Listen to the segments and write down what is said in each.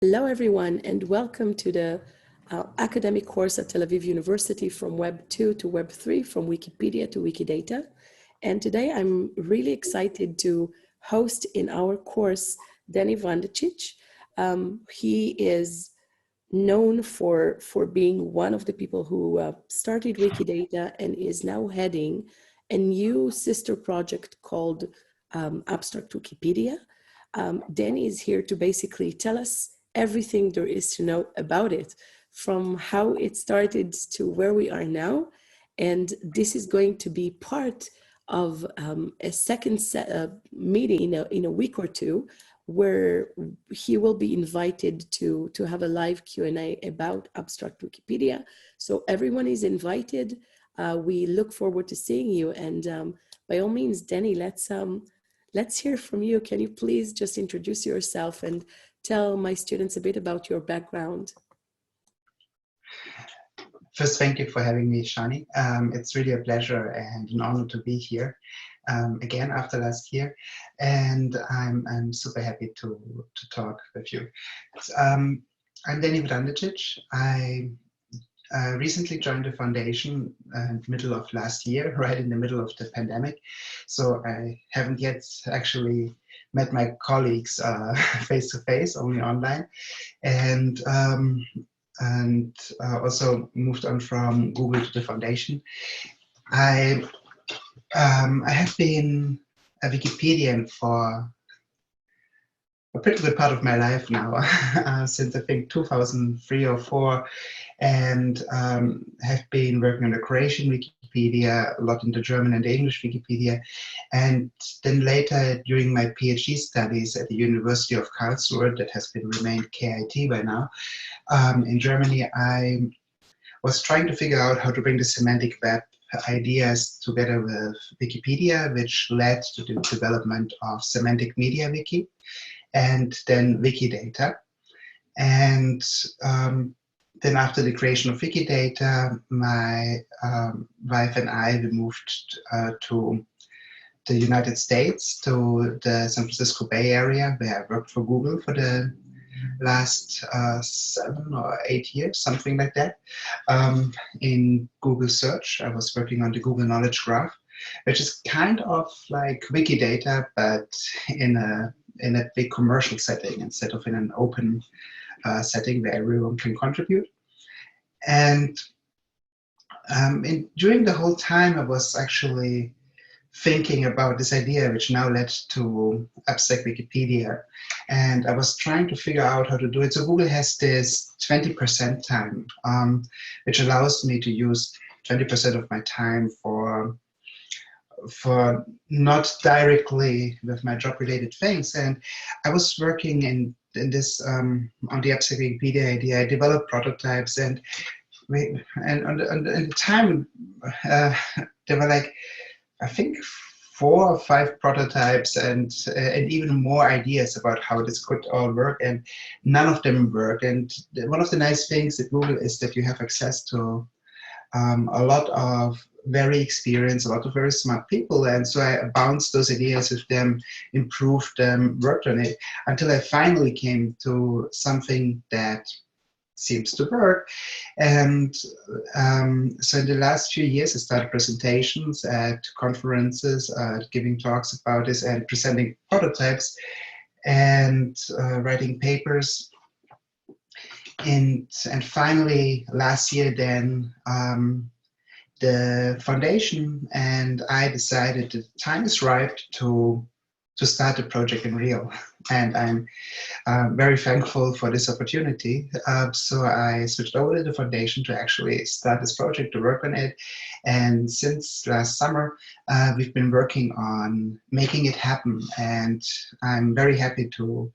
Hello, everyone, and welcome to the academic course at Tel Aviv University from Web 2 to Web 3, from Wikipedia to Wiki Data. And today I'm really excited to host in our course Denny Vrandečić. He is known for being one of the people who started Wikidata and is now heading a new sister project called Abstract Wikipedia. Denny is here to basically tell us everything there is to know about it, from how it started to where we are now. And this is going to be part of a second meeting in a week or two, where he will be invited to have a live Q&A about Abstract Wikipedia. So everyone is invited. We look forward to seeing you. And by all means, Denny, let's hear from you. Can you please just introduce yourself and tell my students a bit about your background? First, thank you for having me, Shani. It's really a pleasure and an honor to be here again after last year, and I'm super happy to talk with you. I'm Denny Vrandečić. I recently joined the foundation in the middle of last year, right in the middle of the pandemic. So I haven't yet actually met my colleagues face to face, only online, and also moved on from Google to the foundation. I have been a Wikipedian for a pretty good part of my life now, since I think 2003 or 4, and have been working on the Croatian Wikipedia, a lot in the German and the English Wikipedia. And then later, during my PhD studies at the University of Karlsruhe, that has been renamed KIT by now, in Germany, I was trying to figure out how to bring the semantic web ideas together with Wikipedia, which led to the development of Semantic Media Wiki, and then Wiki Data. And then after the creation of Wiki Data, my wife and I, we moved to the United States, to the San Francisco Bay Area, where I worked for Google for the last 7 or 8 years, something like that. In Google Search, I was working on the Google Knowledge Graph, which is kind of like Wikidata, but in a big commercial setting instead of in an open setting where everyone can contribute. And during the whole time, I was actually thinking about this idea, which now led to Abstract Wikipedia. And I was trying to figure out how to do it. So Google has this 20% time, which allows me to use 20% of my time for not directly with my job-related things. And I was working in this on the Abstract Wikipedia idea. I developed prototypes, and at the time there were like, I think 4 or 5 prototypes and even more ideas about how this could all work, and none of them worked. And one of the nice things at Google is that you have access to a lot of very experienced, a lot of very smart people, and so I bounced those ideas with them, improved them, worked on it, until I finally came to something that seems to work. And so in the last few years, I started presentations at conferences, giving talks about this and presenting prototypes and writing papers. And finally, last year then, the foundation and I decided the time is right to start the project in real. And I'm very thankful for this opportunity. So I switched over to the foundation to actually start this project, to work on it. And since last summer, we've been working on making it happen. And I'm very happy to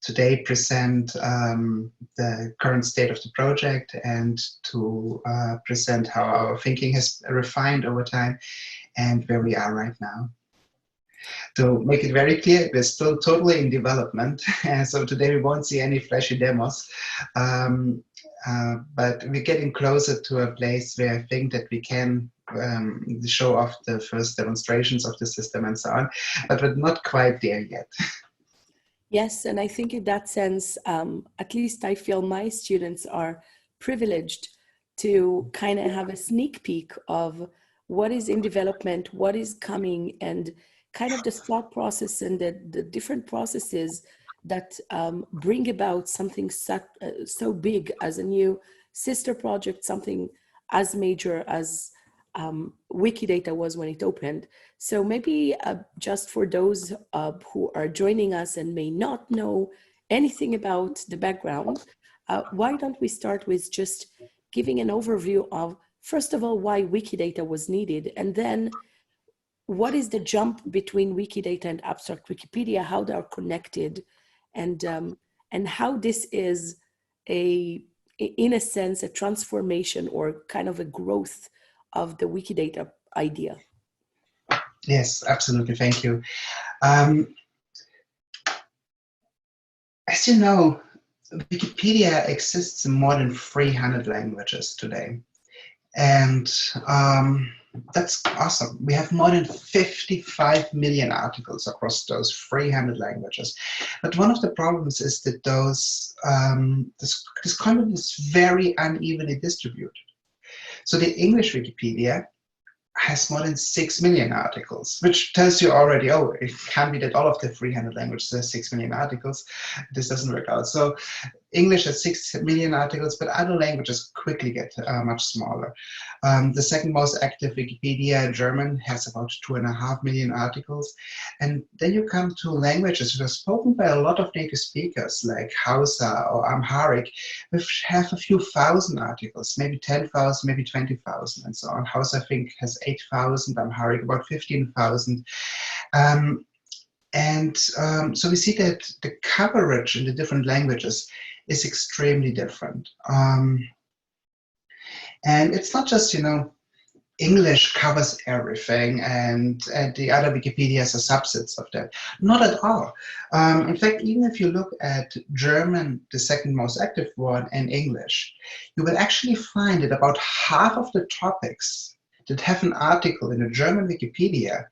today present the current state of the project and to present how our thinking has refined over time and where we are right now. To make it very clear, we're still totally in development, and so today we won't see any flashy demos, but we're getting closer to a place where I think that we can show off the first demonstrations of the system and so on, but we're not quite there yet. Yes, and I think in that sense, at least I feel my students are privileged to kind of have a sneak peek of what is in development, what is coming, and kind of the thought process and the different processes that bring about something so big as a new sister project, something as major as Wikidata was when it opened. So maybe just for those who are joining us and may not know anything about the background, why don't we start with just giving an overview of, first of all, why Wikidata was needed, and then what is the jump between Wikidata and Abstract Wikipedia, how they are connected, and how this is in a sense, a transformation or kind of a growth of the Wikidata idea. Yes, absolutely. Thank you. As you know, Wikipedia exists in more than 300 languages today. And that's awesome. We have more than 55 million articles across those 300 languages. But one of the problems is that this content is very unevenly distributed. So the English Wikipedia has more than 6 million articles, which tells you already, oh, it can't be that all of the 300 languages have 6 million articles. This doesn't work out. So English has 6 million articles, but other languages quickly get much smaller. The second most active Wikipedia, German, has about 2.5 million articles. And then you come to languages that are spoken by a lot of native speakers, like Hausa or Amharic, which have a few thousand articles, maybe 10,000, maybe 20,000, and so on. Hausa, I think, has 8,000, Amharic about 15,000. So we see that the coverage in the different languages is extremely different. And it's not just, English covers everything and the other Wikipedias are subsets of that. Not at all. In fact, even if you look at German, the second most active one, and English, you will actually find that about half of the topics that have an article in the German Wikipedia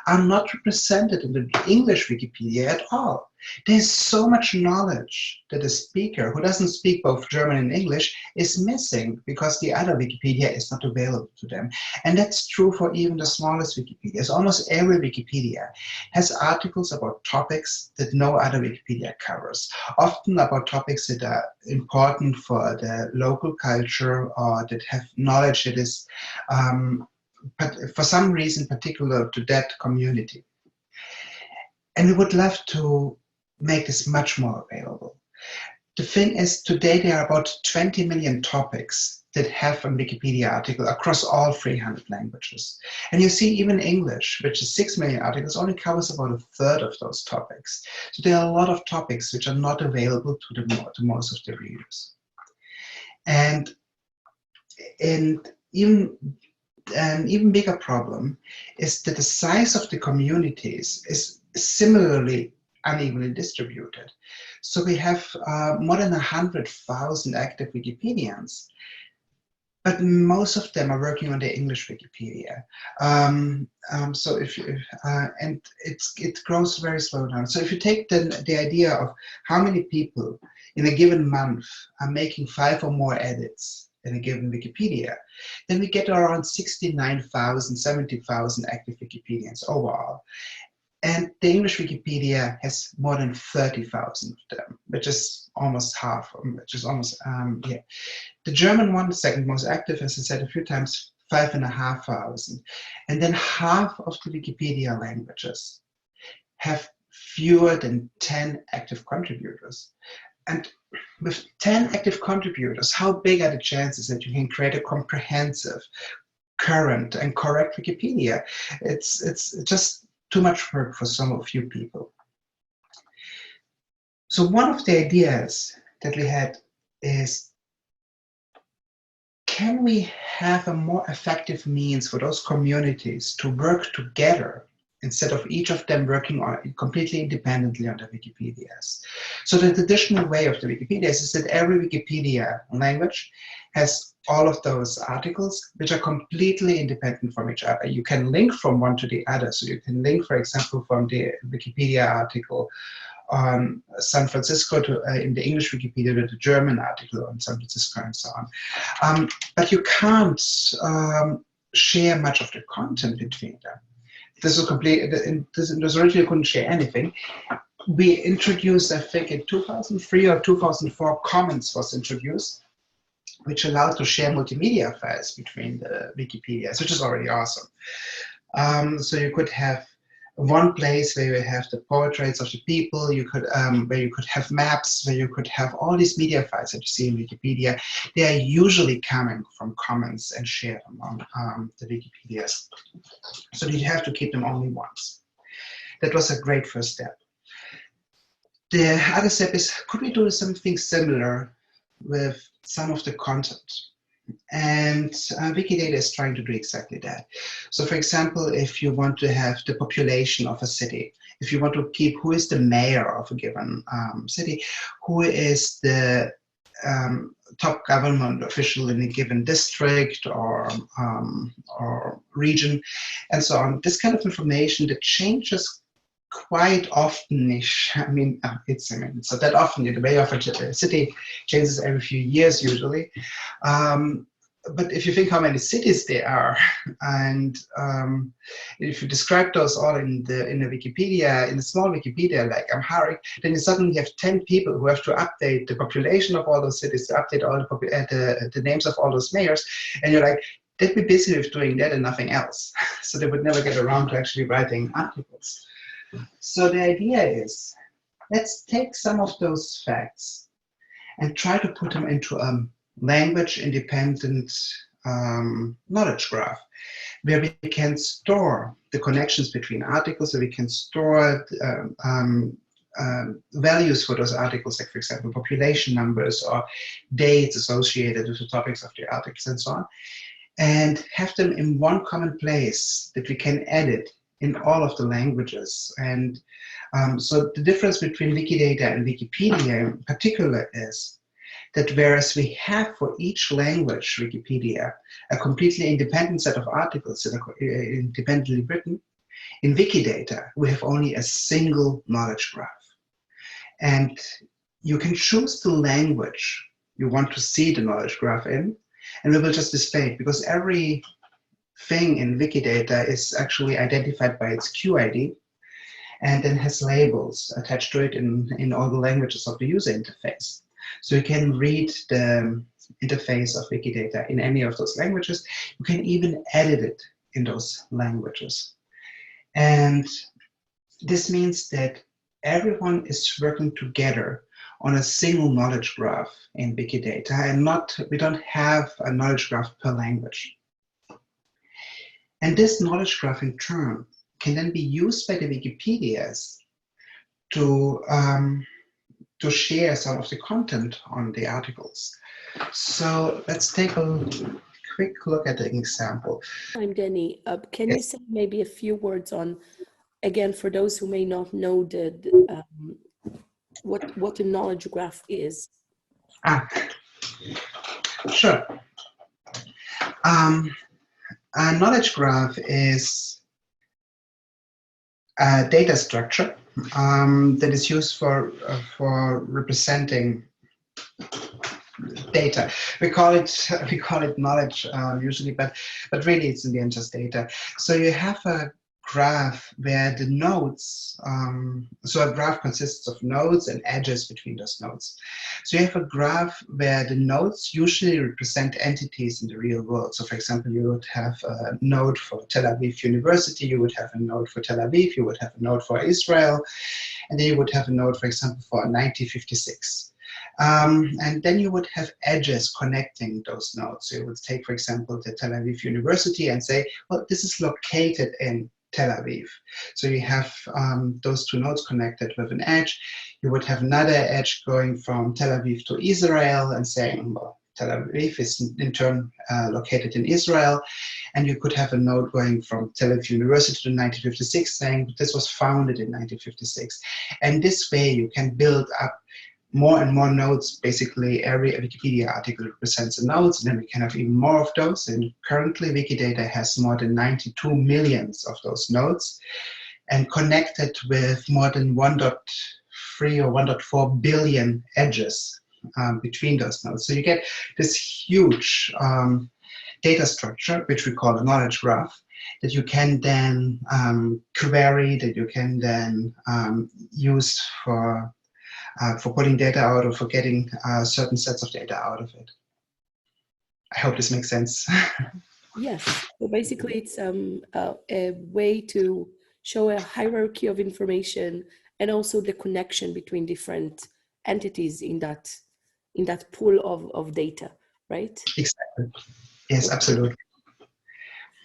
are not represented in the English Wikipedia at all. There's so much knowledge that a speaker who doesn't speak both German and English is missing because the other Wikipedia is not available to them. And that's true for even the smallest Wikipedias. Almost every Wikipedia has articles about topics that no other Wikipedia covers, often about topics that are important for the local culture or that have knowledge that is but for some reason particular to that community. And we would love to make this much more available. The thing is, today there are about 20 million topics that have a Wikipedia article across all 300 languages. And you see even English, which is 6 million articles, only covers about a third of those topics. So there are a lot of topics which are not available to most of the readers. And an even bigger problem is that the size of the communities is similarly unevenly distributed. So we have more than 100,000 active Wikipedians, but most of them are working on the English Wikipedia. So and it grows very slow down. So if you take the idea of how many people in a given month are making 5 or more edits in a given Wikipedia, then we get around 69,000, 70,000 active Wikipedians overall. And the English Wikipedia has more than 30,000 of them, which is almost half, which is almost, yeah. The German one, the second most active, as I said a few times, 5,500. And then half of the Wikipedia languages have fewer than 10 active contributors. And with 10 active contributors, how big are the chances that you can create a comprehensive, current, and correct Wikipedia? It's just too much work for some few people. So one of the ideas that we had is, can we have a more effective means for those communities to work together instead of each of them working on completely independently on the Wikipedias? So the traditional way of the Wikipedias is that every Wikipedia language has all of those articles which are completely independent from each other. You can link from one to the other. So you can link, for example, from the Wikipedia article on San Francisco in the English Wikipedia to the German article on San Francisco and so on. But you can't share much of the content between them. This is complete. This originally couldn't share anything. We introduced, I think, in 2003 or 2004, Commons was introduced, which allowed to share multimedia files between the Wikipedias, which is already awesome. So you could have one place where you have the portraits of the people, you could where you could have maps, where you could have all these media files that you see in Wikipedia. They are usually coming from Commons and shared among the Wikipedias. So you have to keep them only once. That was a great first step. The other step is, could we do something similar with some of the content? And Wikidata is trying to do exactly that. So for example, if you want to have the population of a city, if you want to keep who is the mayor of a given city, who is the top government official in a given district or region, and so on, this kind of information that changes quite often-ish. It's not that often. The mayor of a city changes every few years usually. But if you think how many cities there are, and if you describe those all in the Wikipedia, in a small Wikipedia like Amharic, then you suddenly have 10 people who have to update the population of all those cities, to update all the names of all those mayors, and you're like, they'd be busy with doing that and nothing else. So they would never get around to actually writing articles. So the idea is, let's take some of those facts and try to put them into a language-independent knowledge graph, where we can store the connections between articles, so we can store values for those articles, like for example, population numbers or dates associated with the topics of the articles and so on, and have them in one common place that we can edit in all of the languages. And so the difference between Wikidata and Wikipedia in particular is that whereas we have for each language Wikipedia a completely independent set of articles that are independently written, in Wikidata we have only a single knowledge graph. And you can choose the language you want to see the knowledge graph in, and we will just display it, because every thing in Wikidata is actually identified by its QID and then has labels attached to it in all the languages of the user interface. So you can read the interface of Wikidata in any of those languages. You can even edit it in those languages. And this means that everyone is working together on a single knowledge graph in Wikidata, and we don't have a knowledge graph per language. And this knowledge graph in turn can then be used by the Wikipedias to share some of the content on the articles. So let's take a quick look at the example. I'm Denny. Can you say maybe a few words on, again, for those who may not know what a knowledge graph is? Sure. A knowledge graph is a data structure that is used for representing data. We call it knowledge usually, but really it's in the end just data. So you have a graph where the nodes, so a graph consists of nodes and edges between those nodes. So you have a graph where the nodes usually represent entities in the real world. So for example, you would have a node for Tel Aviv University, you would have a node for Tel Aviv, you would have a node for Israel, and then you would have a node, for example, for 1956. And then you would have edges connecting those nodes. So you would take, for example, the Tel Aviv University and say, well, this is located in Tel Aviv. So you have those two nodes connected with an edge. You would have another edge going from Tel Aviv to Israel and saying, well, Tel Aviv is in turn located in Israel. And you could have a node going from Tel Aviv University to 1956 saying this was founded in 1956. And this way you can build up more and more nodes. Basically, every Wikipedia article represents a node, and then we can have even more of those. And currently, Wikidata has more than 92 million of those nodes, and connected with more than 1.3 or 1.4 billion edges between those nodes. So you get this huge data structure, which we call a knowledge graph, that you can then query, that you can then use for pulling data out or for getting certain sets of data out of it. I hope this makes sense. Yes, so basically it's a way to show a hierarchy of information and also the connection between different entities in that pool of data, right? Exactly. Yes, Okay. absolutely.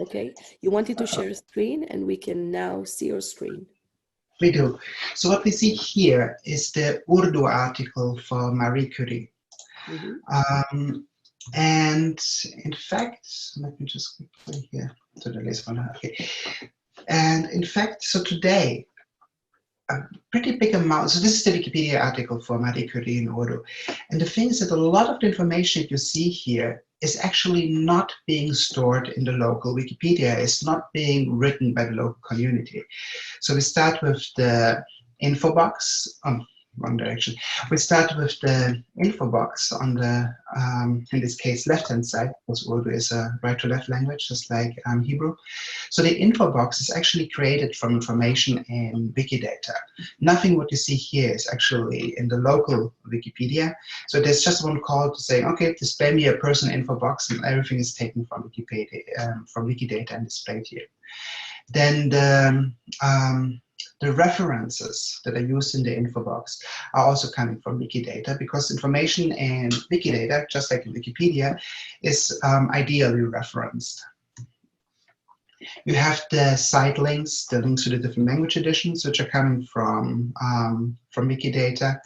Okay, you wanted to share a screen and we can now see your screen. We do. So what we see here is the Urdu article for Marie Curie. Mm-hmm. And in fact, let me just quickly here to the list one. Okay. And in fact, so today, a pretty big amount, so this is the Wikipedia article for Marie Curie in Urdu. And the thing is that a lot of the information you see here is actually not being stored in the local Wikipedia. It's not being written by the local community. So we start with the info box. Wrong direction. We start with the info box on the, in this case, left-hand side, because Urdu is a right-to-left language, just like Hebrew. So the info box is actually created from information in Wikidata. Nothing what you see here is actually in the local Wikipedia. So there's just one call to say, okay, display me a person info box, and everything is taken from Wikipedia, from Wikidata and displayed here. Then the references that are used in the info box are also coming from Wikidata, because information in Wikidata, just like in Wikipedia, is ideally referenced. You have the site links, the links to the different language editions, which are coming from Wikidata.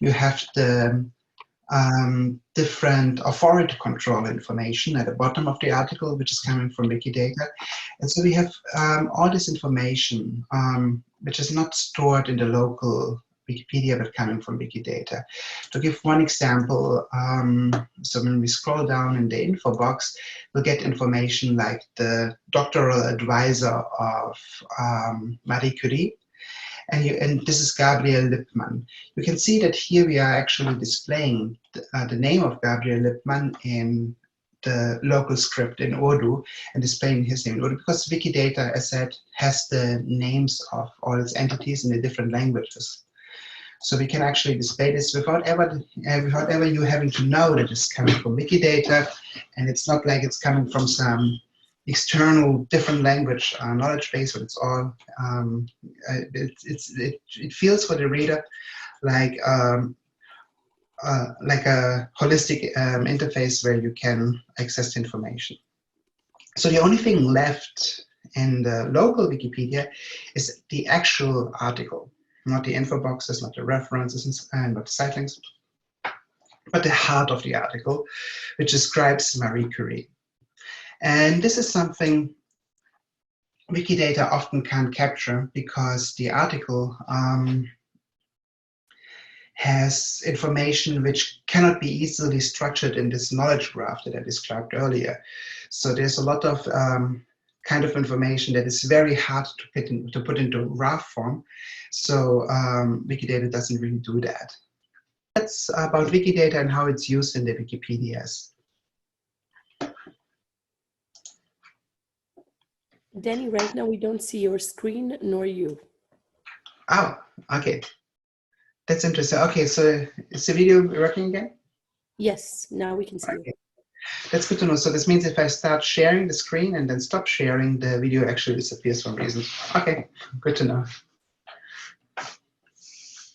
You have the different authority control information at the bottom of the article, which is coming from Wikidata. And so we have all this information, which is not stored in the local Wikipedia, but coming from Wikidata. To give one example, so when we scroll down in the info box, we'll get information like the doctoral advisor of Marie Curie. And this is Gabriel Lippmann. You can see that here we are actually displaying the name of Gabriel Lippmann in the local script in Urdu and displaying his name in Urdu, because Wikidata, as said, has the names of all its entities in the different languages. So we can actually display this without ever you having to know that it's coming from Wikidata, and it's not like it's coming from some external different language knowledge base, but it's all it feels for the reader like a holistic interface where you can access the information. So the only thing left in the local Wikipedia is the actual article, not the info boxes, not the references, and not the site links, but the heart of the article, which describes Marie Curie. And this is something Wikidata often can't capture, because the article has information which cannot be easily structured in this knowledge graph that I described earlier. So there's a lot of kind of information that is very hard to put into graph form. So Wikidata doesn't really do that. That's about Wikidata and how it's used in the Wikipedias. Denny, right now we don't see your screen nor you. Oh, okay. That's interesting. Okay, so is the video working again? Yes, now we can see you. That's good to know. So this means if I start sharing the screen and then stop sharing, the video actually disappears for some reason. Okay, good to know.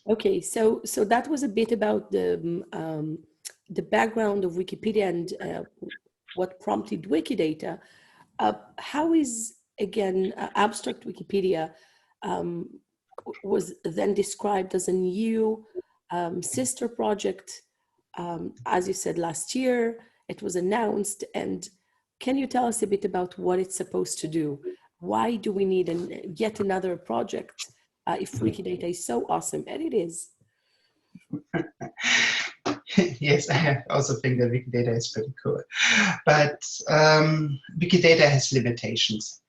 Okay, so that was a bit about the background of Wikipedia and what prompted Wikidata. How is, again, Abstract Wikipedia was then described as a new sister project, as you said, last year. It was announced, and can you tell us a bit about what it's supposed to do? Why do we need yet another project if Wikidata is so awesome, and it is? Yes, I also think that Wikidata is pretty cool, but Wikidata has limitations.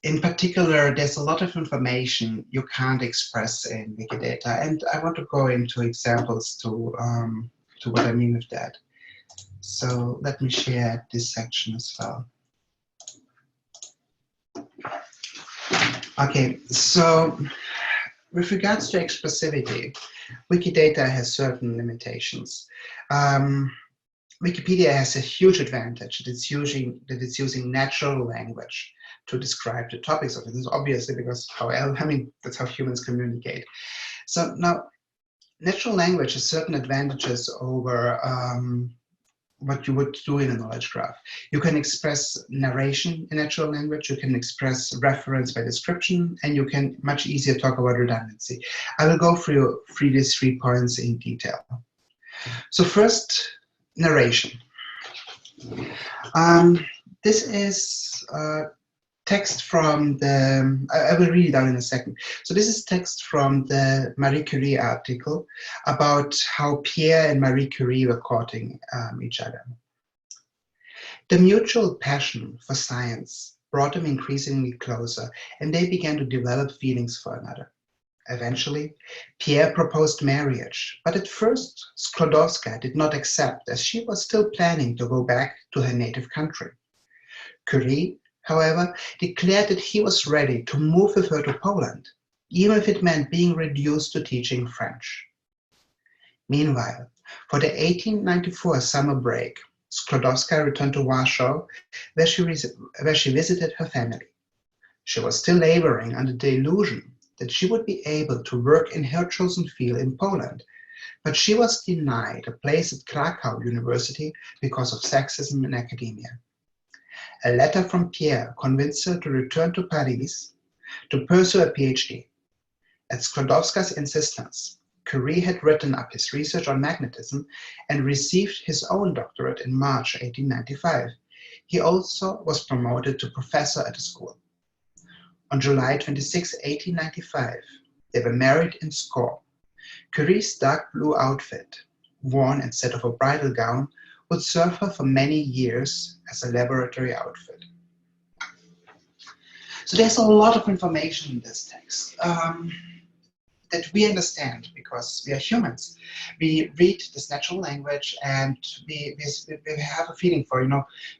in particular, there's a lot of information you can't express in Wikidata, and I want to go into examples to what I mean with that. So let me share this section as well. Okay, so with regards to expressivity, Wikidata has certain limitations. Wikipedia has a huge advantage that it's using natural language to describe the topics of it. This is obviously because that's how humans communicate. So now, natural language has certain advantages over what you would do in a knowledge graph. You can express narration in natural language, you can express reference by description, and you can much easier talk about redundancy. I will go through these 3 points in detail. So first, narration. This is text from the, I will read it out in a second. So this is text from the Marie Curie article about how Pierre and Marie Curie were courting each other. The mutual passion for science brought them increasingly closer, and they began to develop feelings for another. Eventually, Pierre proposed marriage, but at first Sklodowska did not accept, as she was still planning to go back to her native country. Curie, however, declared that he was ready to move with her to Poland, even if it meant being reduced to teaching French. Meanwhile, for the 1894 summer break, Sklodowska returned to Warsaw, where she visited her family. She was still laboring under the illusion that she would be able to work in her chosen field in Poland, but she was denied a place at Krakow University because of sexism in academia. A letter from Pierre convinced her to return to Paris to pursue a PhD. At Sklodowska's insistence, Curie had written up his research on magnetism and received his own doctorate in March 1895. He also was promoted to professor at the school. On July 26, 1895, they were married in Skor. Curie's dark blue outfit, worn instead of a bridal gown, would serve her for many years as a laboratory outfit. So there's a lot of information in this text that we understand because we are humans. We read this natural language and we have a feeling for,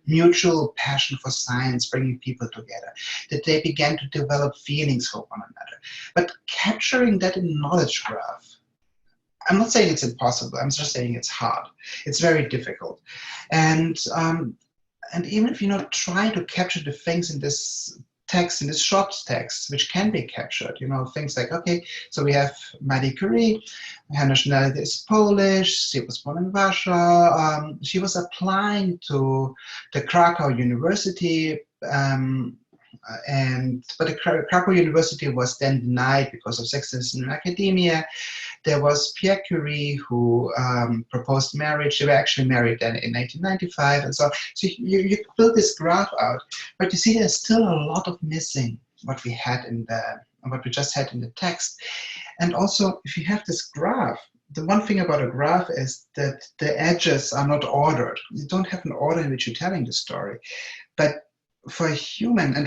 mutual passion for science, bringing people together, that they began to develop feelings for one another. But capturing that in knowledge graph, I'm not saying it's impossible, I'm just saying it's hard. It's very difficult. And even if you try to capture the things in this text, in this short text, which can be captured, things like, okay, so we have Marie Curie, her nationality is Polish, she was born in Warsaw, she was applying to the Krakow University, but the Krakow University was then denied because of sexism in academia. There was Pierre Curie who proposed marriage. They were actually married then in 1895, and so you build this graph out, but you see there's still a lot of missing what we just had in the text. And also, if you have this graph, the one thing about a graph is that the edges are not ordered. You don't have an order in which you're telling the story, but for a human,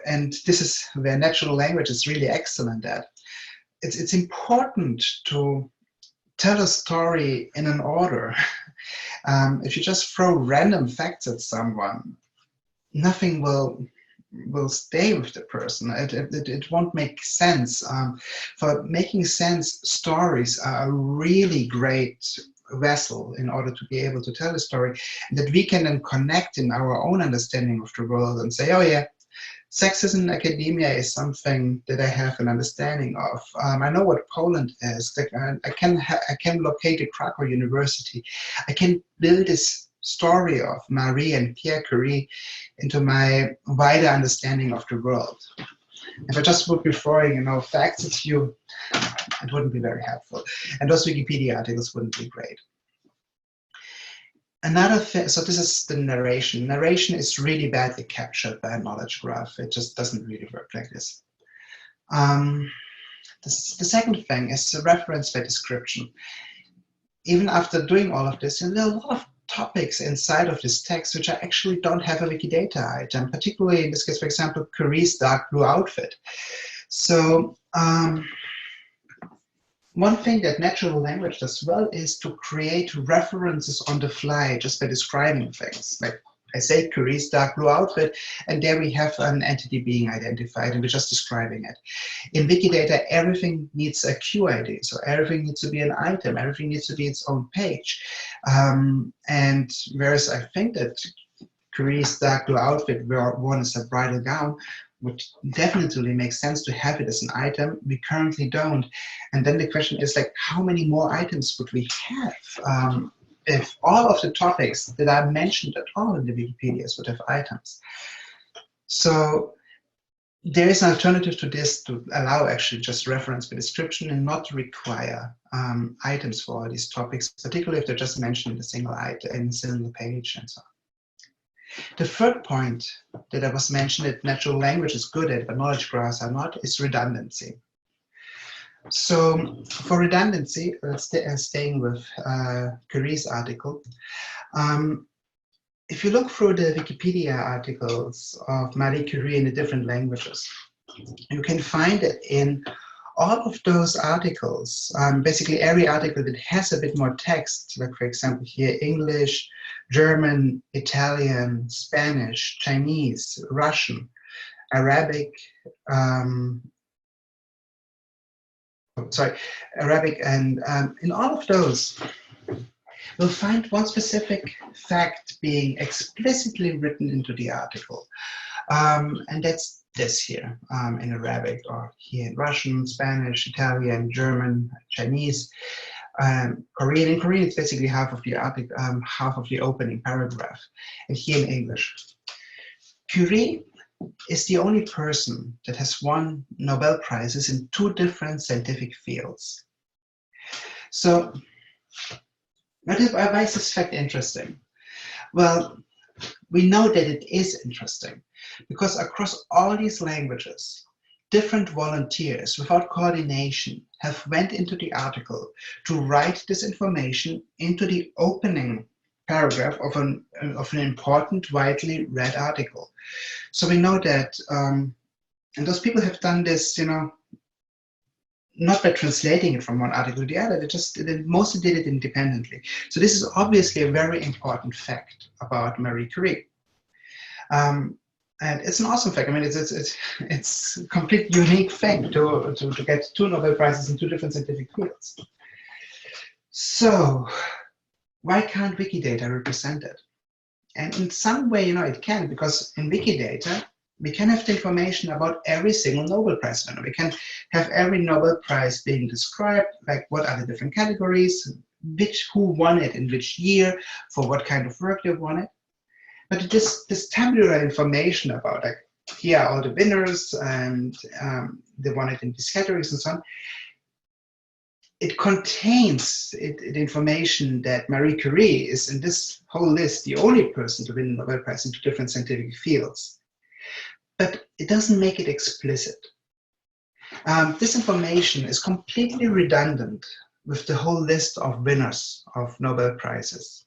and this is where natural language is really excellent at, it's important to tell a story in an order. If you just throw random facts at someone, nothing will stay with the person. It won't make sense. For making sense, stories are a really great vessel in order to be able to tell a story, and that we can then connect in our own understanding of the world and say, oh yeah, sexism in academia is something that I have an understanding of. I know what Poland is. I can locate a Krakow University. I can build this story of Marie and Pierre Curie into my wider understanding of the world. If I just would be throwing, facts at you, it wouldn't be very helpful. And those Wikipedia articles wouldn't be great. Another thing, so this is the narration. Narration is really badly captured by a knowledge graph. It just doesn't really work like this. The second thing is the reference by description. Even after doing all of this, there are a lot of topics inside of this text which actually don't have a Wikidata item, particularly in this case, for example, Curie's dark blue outfit. So one thing that natural language does well is to create references on the fly just by describing things. Like I say Curie's dark blue outfit, and there we have an entity being identified, and we're just describing it. In Wikidata, everything needs a QID, so everything needs to be an item, everything needs to be its own page. And whereas I think that Curie's dark blue outfit, where one is a bridal gown, would definitely make sense to have it as an item, we currently don't. And then the question is, like, how many more items would we have if all of the topics that are mentioned at all in the Wikipedias would have items? So there is an alternative to this to allow actually just reference by description and not require items for all these topics, particularly if they're just mentioned in a single item, in a single page and so on. The third point that I was mentioned that natural language is good at, but knowledge graphs are not, is redundancy. So for redundancy, staying with Curie's article, if you look through the Wikipedia articles of Marie Curie in the different languages, you can find that in all of those articles, basically every article that has a bit more text, like for example here, English, German, Italian, Spanish, Chinese, Russian, Arabic, Arabic, and in all of those, we'll find one specific fact being explicitly written into the article, and that's this here in Arabic, or here in Russian, Spanish, Italian, German, Chinese, Korean. In Korean, it's basically half of the article, half of the opening paragraph, and here in English. Curie is the only person that has won Nobel Prizes in 2 different scientific fields. So, why is this fact interesting? Well, we know that it is interesting because across all these languages, different volunteers without coordination have went into the article to write this information into the opening paragraph of an important, widely read article. So we know that, and those people have done this, you know, not by translating it from one article to the other, they mostly did it independently. So this is obviously a very important fact about Marie Curie. And it's an awesome fact. I mean, it's a complete unique thing to get 2 Nobel Prizes in 2 different scientific fields. So why can't Wikidata represent it? And in some way, you know, it can, because in Wikidata, we can have the information about every single Nobel Prize winner. We can have every Nobel Prize being described, like what are the different categories, who won it in which year, for what kind of work they won it. But this tabular information about, like, here are all the winners and they won it in these categories and so on, it contains the information that Marie Curie is, in this whole list, the only person to win the Nobel Prize in 2 different scientific fields. But it doesn't make it explicit. This information is completely redundant with the whole list of winners of Nobel Prizes.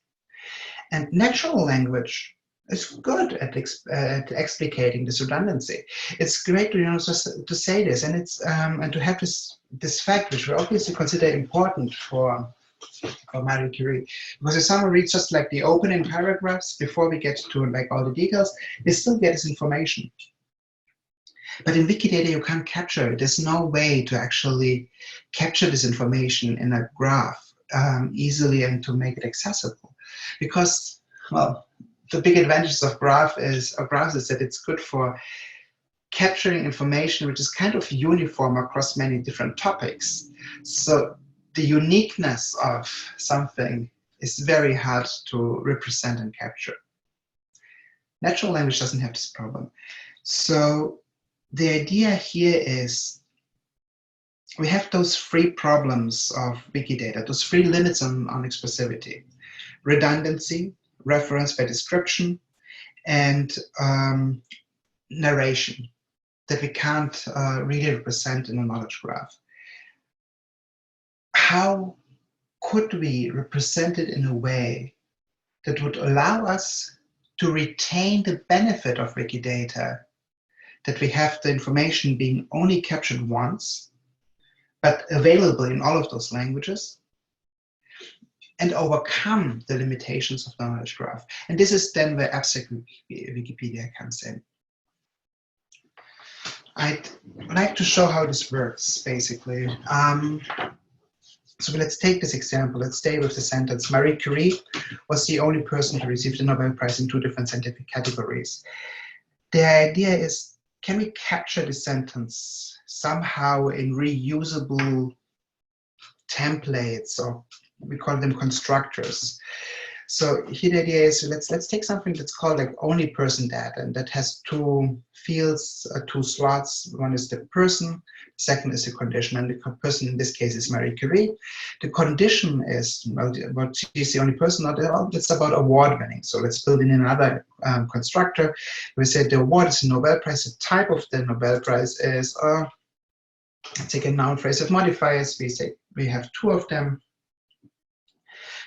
And natural language is good at explicating this redundancy. It's great to, you know, to say this, and it's and to have this fact, which we obviously consider important for Marie Curie, because if someone reads just like the opening paragraphs before we get to like all the details, they still get this information. But in Wikidata, you can't capture it. There's no way to actually capture this information in a graph easily and to make it accessible, because, well, the big advantages of graphs is that it's good for capturing information which is kind of uniform across many different topics. So the uniqueness of something is very hard to represent and capture. Natural language doesn't have this problem. So the idea here is we have those 3 problems of Wikidata, those 3 limits on expressivity: redundancy, reference by description, and narration that we can't really represent in a knowledge graph. How could we represent it in a way that would allow us to retain the benefit of Wikidata, that we have the information being only captured once, but available in all of those languages, and overcome the limitations of the knowledge graph. And this is then where Abstract Wikipedia comes in. I'd like to show how this works, basically. So let's take this example. Let's stay with the sentence. Marie Curie was the only person to receive the Nobel Prize in 2 different scientific categories. The idea is, can we capture this sentence somehow in reusable templates, or we call them constructors? So here the idea is, let's take something that's called like only person data, and that has 2 fields, 2 slots. One is the person, second is the condition, and the person in this case is Marie Curie. The condition is, well, what she's the only person, it's about award winning. So let's build in another constructor. We say the award is a Nobel Prize. The type of the Nobel Prize is, take a noun phrase of modifiers. We say we have 2 of them.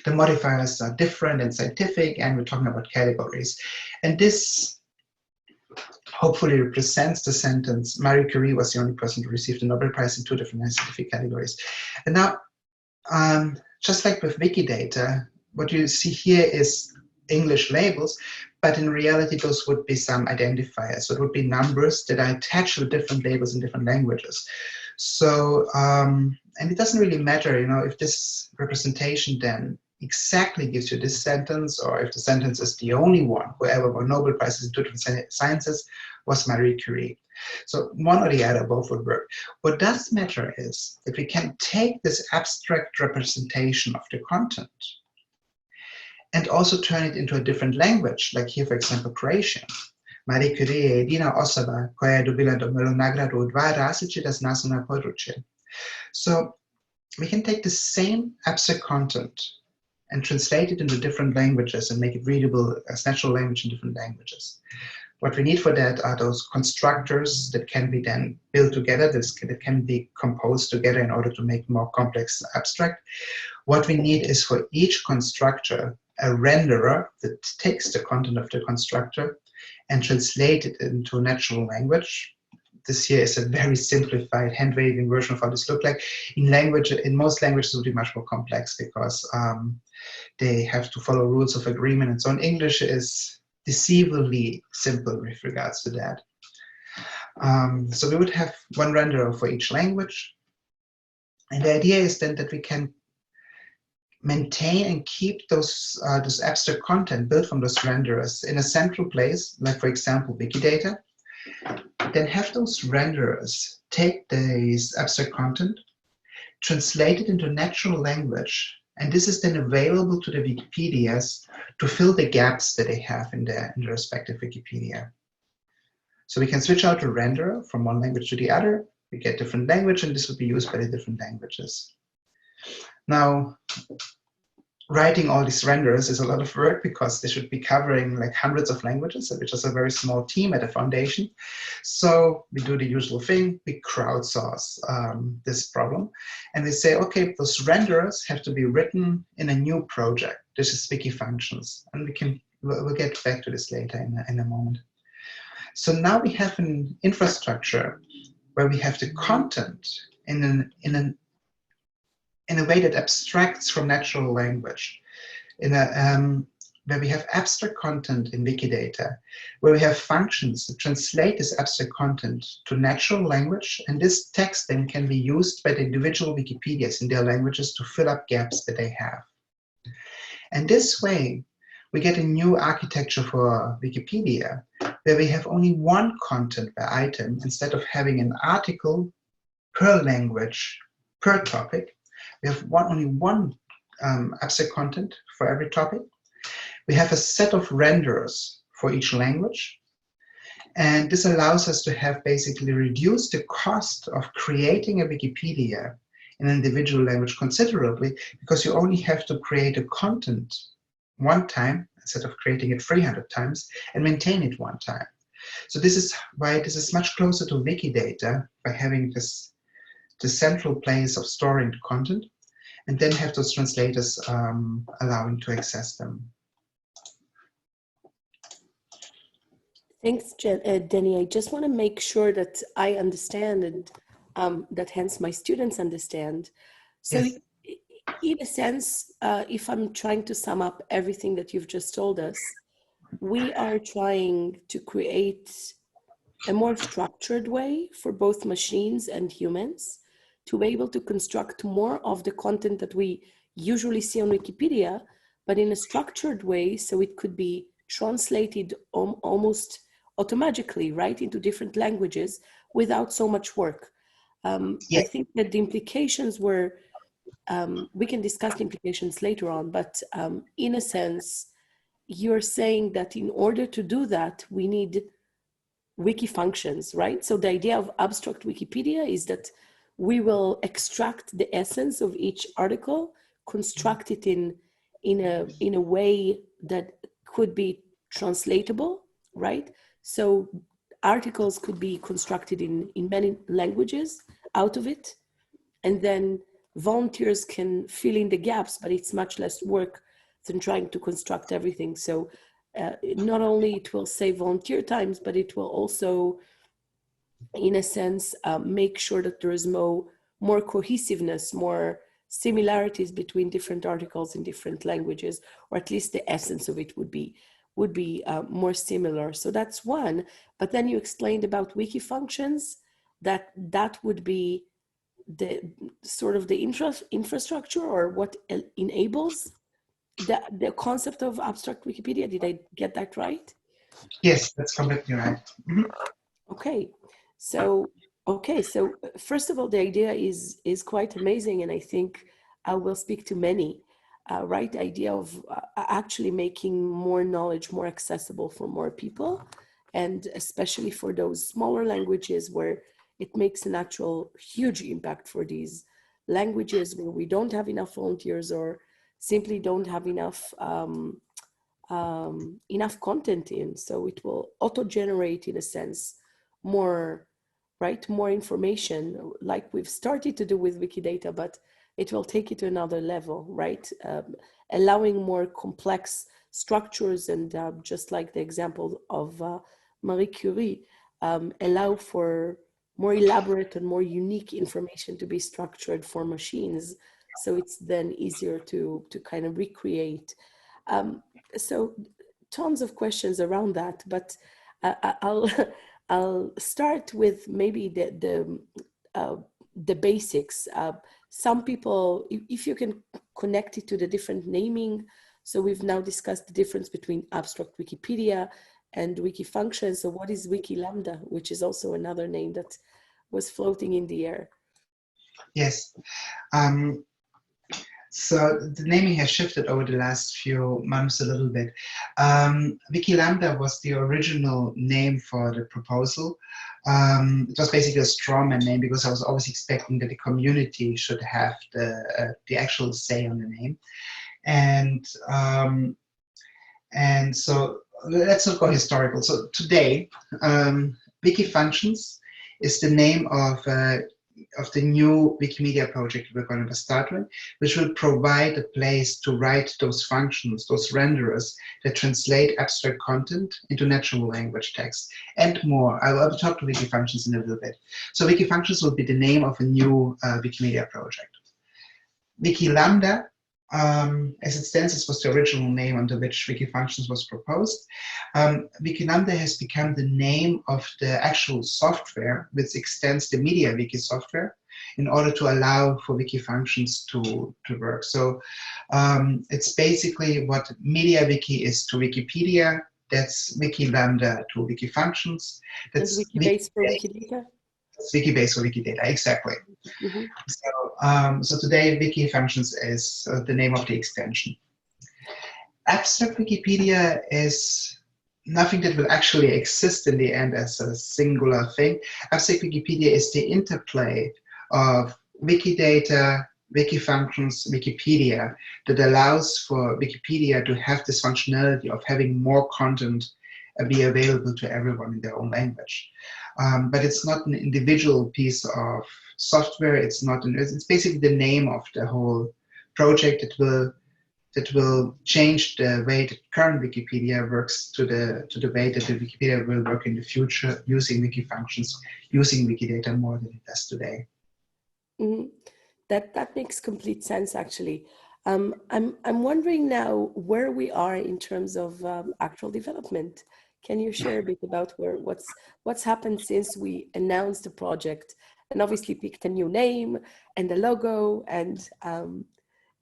The modifiers are different and scientific, and we're talking about categories. And this hopefully represents the sentence, Marie Curie was the only person to receive the Nobel Prize in 2 different scientific categories. And now, just like with Wikidata, what you see here is English labels, but in reality, those would be some identifiers. So it would be numbers that are attached to different labels in different languages. So, and it doesn't really matter, you know, if this representation then exactly gives you this sentence, or if the sentence is the only one, whoever won Nobel Prizes in 2 different sciences was Marie Curie. So one or the other, both would work. What does matter is that we can take this abstract representation of the content and also turn it into a different language, like here, for example, Croatian. Marie Curie je jedina osoba koja je dobila Nobelovu nagradu u 2 različita znanstvena područja. So we can take the same abstract content and translate it into different languages and make it readable as natural language in different languages. What we need for that are those constructors that can be then built together, that can be composed together in order to make more complex abstract. What we need is for each constructor a renderer that takes the content of the constructor and translate it into natural language. This here is a very simplified hand-waving version of how this looks like. In most languages it will be much more complex because they have to follow rules of agreement and so on. English is deceivably simple with regards to that. So we would have one renderer for each language. And the idea is then that we can maintain and keep those this abstract content built from those renderers in a central place, like for example, Wikidata. Then have those renderers take this abstract content, translate it into natural language, and this is then available to the Wikipedias to fill the gaps that they have in their respective Wikipedia. So we can switch out a renderer from one language to the other, we get different language, and this would be used by the different languages. Now, writing all these renderers is a lot of work because they should be covering like hundreds of languages, which is a very small team at a foundation. So we do the usual thing, we crowdsource this problem. And we say, okay, those renderers have to be written in a new project. This is Wiki Functions. And we'll get back to this later in a moment. So now we have an infrastructure where we have the content in a way that abstracts from natural language, where we have abstract content in Wikidata, where we have functions that translate this abstract content to natural language, and this text then can be used by the individual Wikipedias in their languages to fill up gaps that they have. And this way, we get a new architecture for Wikipedia, where we have only one content per item, instead of having an article per language, per topic. We have only one abstract content for every topic. We have a set of renderers for each language. And this allows us to have basically reduced the cost of creating a Wikipedia in an individual language considerably, because you only have to create a content one time instead of creating it 300 times and maintain it one time. So this is why this is much closer to Wikidata, by having the central place of storing the content, and then have those translators allowing to access them. Thanks, Denny. I just want to make sure that I understand and that hence my students understand. So Yes. in a sense, if I'm trying to sum up everything that you've just told us, we are trying to create a more structured way for both machines and humans to be able to construct more of the content that we usually see on Wikipedia, but in a structured way, so it could be translated almost automatically, right, into different languages without so much work. I Yes. think that the implications were, we can discuss the implications later on, but in a sense, you're saying that in order to do that, we need Wiki Functions, right? So the idea of Abstract Wikipedia is that we will extract the essence of each article, construct it in a way that could be translatable, right? So articles could be constructed in many languages out of it, and then volunteers can fill in the gaps, but it's much less work than trying to construct everything. So not only it will save volunteer times, but it will also, in a sense, make sure that there is more cohesiveness, more similarities between different articles in different languages, or at least the essence of it would be more similar. So that's one. But then you explained about Wiki Functions, that would be the sort of the infrastructure or what enables the concept of Abstract Wikipedia. Did I get that right? Yes, that's completely right. Mhm. Okay, so first of all, the idea is quite amazing, and I think I will speak to many. Right, the idea of actually making more knowledge more accessible for more people, and especially for those smaller languages where it makes an actual huge impact for these languages where we don't have enough volunteers or simply don't have enough content in. So it will auto-generate, in a sense, more, right, more information, like we've started to do with Wikidata, but it will take it to another level, right? Allowing more complex structures and just like the example of Marie Curie, allow for more elaborate and more unique information to be structured for machines. So it's then easier to kind of recreate. Um, so tons of questions around that, but I'll I'll start with maybe the basics. Some people, if you can connect it to the different naming. So we've now discussed the difference between Abstract Wikipedia and Wiki Functions. So what is WikiLambda, which is also another name that was floating in the air? Yes. Um, So the naming has shifted over the last few months a little bit. WikiLambda was the original name for the proposal. It was basically a strawman name because I was always expecting that the community should have the actual say on the name. And so let's not go historical. So today, Wiki Functions is the name of the new Wikimedia project we're going to start with, which will provide a place to write those functions, those renderers that translate abstract content into natural language text and more. I will talk to Wiki Functions in a little bit. So Wiki Functions will be the name of a new Wikimedia project. WikiLambda, as it stands, this was the original name under which Wiki Functions was proposed. WikiLambda has become the name of the actual software which extends the MediaWiki software in order to allow for Wiki Functions to work. So it's basically what MediaWiki is to Wikipedia. That's WikiLambda to Wiki Functions. That's Wikibase for Wikidata? Wikibase for Wikidata, exactly. Mm-hmm. So today, Wiki Functions is the name of the extension. Abstract Wikipedia is nothing that will actually exist in the end as a singular thing. Abstract Wikipedia is the interplay of Wikidata, Wiki Functions, Wikipedia that allows for Wikipedia to have this functionality of having more content be available to everyone in their own language. But it's not an individual piece of software. It's basically the name of the whole project that will that will change the way the current Wikipedia works to the way that the Wikipedia will work in the future using WikiFunctions, using Wikidata more than it does today. Mm-hmm. That makes complete sense, actually. I'm wondering now where we are in terms of actual development. Can you share a bit about what's happened since we announced the project and obviously picked a new name and the logo, and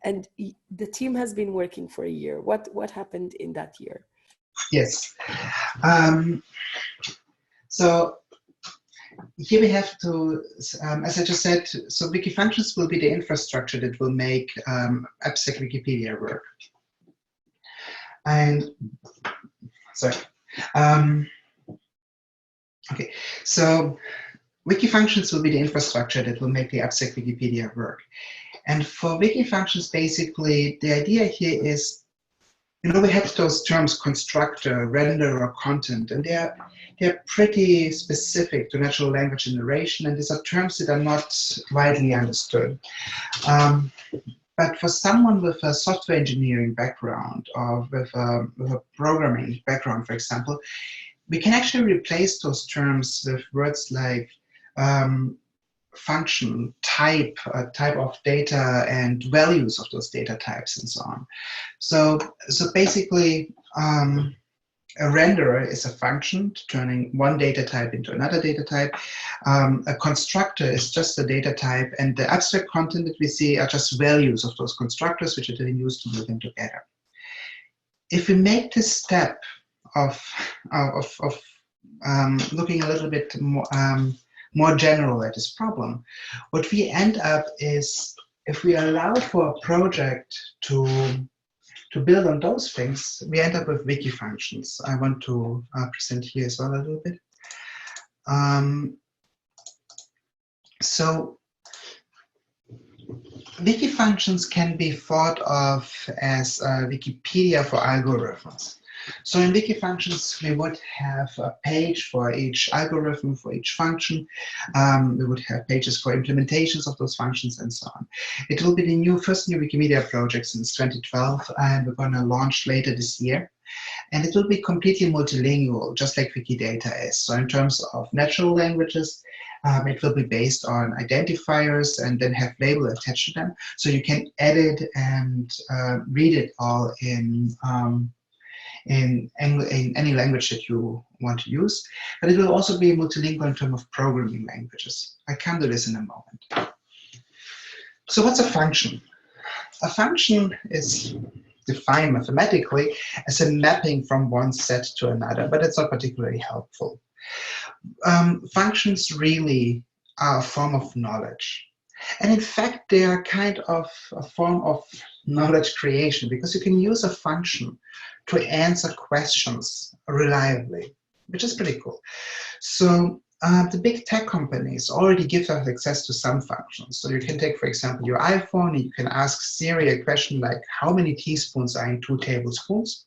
the team has been working for a year. What happened in that year? Yes. So here we have to, as I just said, so WikiFunctions will be the infrastructure that will make Abstract Wikipedia work. And sorry. Okay, so WikiFunctions will be the infrastructure that will make the Abstract Wikipedia work. And for WikiFunctions, basically, the idea here is, you know, we have those terms constructor, renderer, content, and they're pretty specific to natural language generation, and these are terms that are not widely understood. But for someone with a software engineering background or with a programming background, for example, we can actually replace those terms with words like function, type of data, and values of those data types, and so on. So basically, a renderer is a function turning one data type into another data type. A constructor is just a data type, and the abstract content that we see are just values of those constructors, which are then used to glue them together. If we make this step of looking a little bit more general at this problem, what we end up is, if we allow for a project to build on those things, we end up with WikiFunctions. I want to present here as well a little bit. So WikiFunctions can be thought of as a Wikipedia for algorithms. So in WikiFunctions, we would have a page for each algorithm, for each function. We would have pages for implementations of those functions and so on. It will be the first new Wikimedia project since 2012, and we're going to launch later this year. And it will be completely multilingual, just like Wikidata is. So in terms of natural languages, it will be based on identifiers and then have labels attached to them. So you can edit and read it all in any language that you want to use. But it will also be multilingual in terms of programming languages. I come to this in a moment. So what's a function? A function is defined mathematically as a mapping from one set to another, but it's not particularly helpful. Functions really are a form of knowledge. And in fact, they are kind of a form of knowledge creation, because you can use a function to answer questions reliably, which is pretty cool. So the big tech companies already give us access to some functions. So you can take, for example, your iPhone, and you can ask Siri a question like, how many teaspoons are in 2 tablespoons?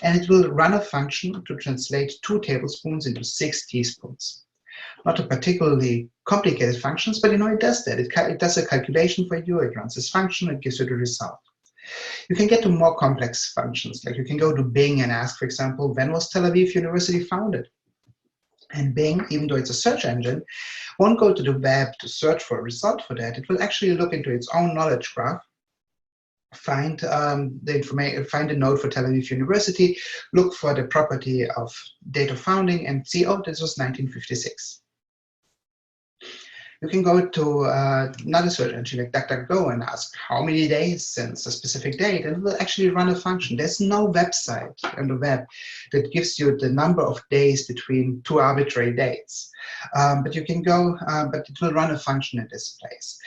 And it will run a function to translate 2 tablespoons into 6 teaspoons. Not a particularly complicated functions, but you know, it does that. It does a calculation for you, it runs this function, it gives you the result. You can get to more complex functions, like you can go to Bing and ask, for example, when was Tel Aviv University founded? And Bing, even though it's a search engine, won't go to the web to search for a result for that. It will actually look into its own knowledge graph, find the information, find a node for Tel Aviv University, look for the property of date of founding, and see, oh, this was 1956. You can go to another search engine like DuckDuckGo and ask how many days since a specific date, and it will actually run a function. There's no website on the web that gives you the number of days between 2 arbitrary dates. But you can go, but it will run a function in this place.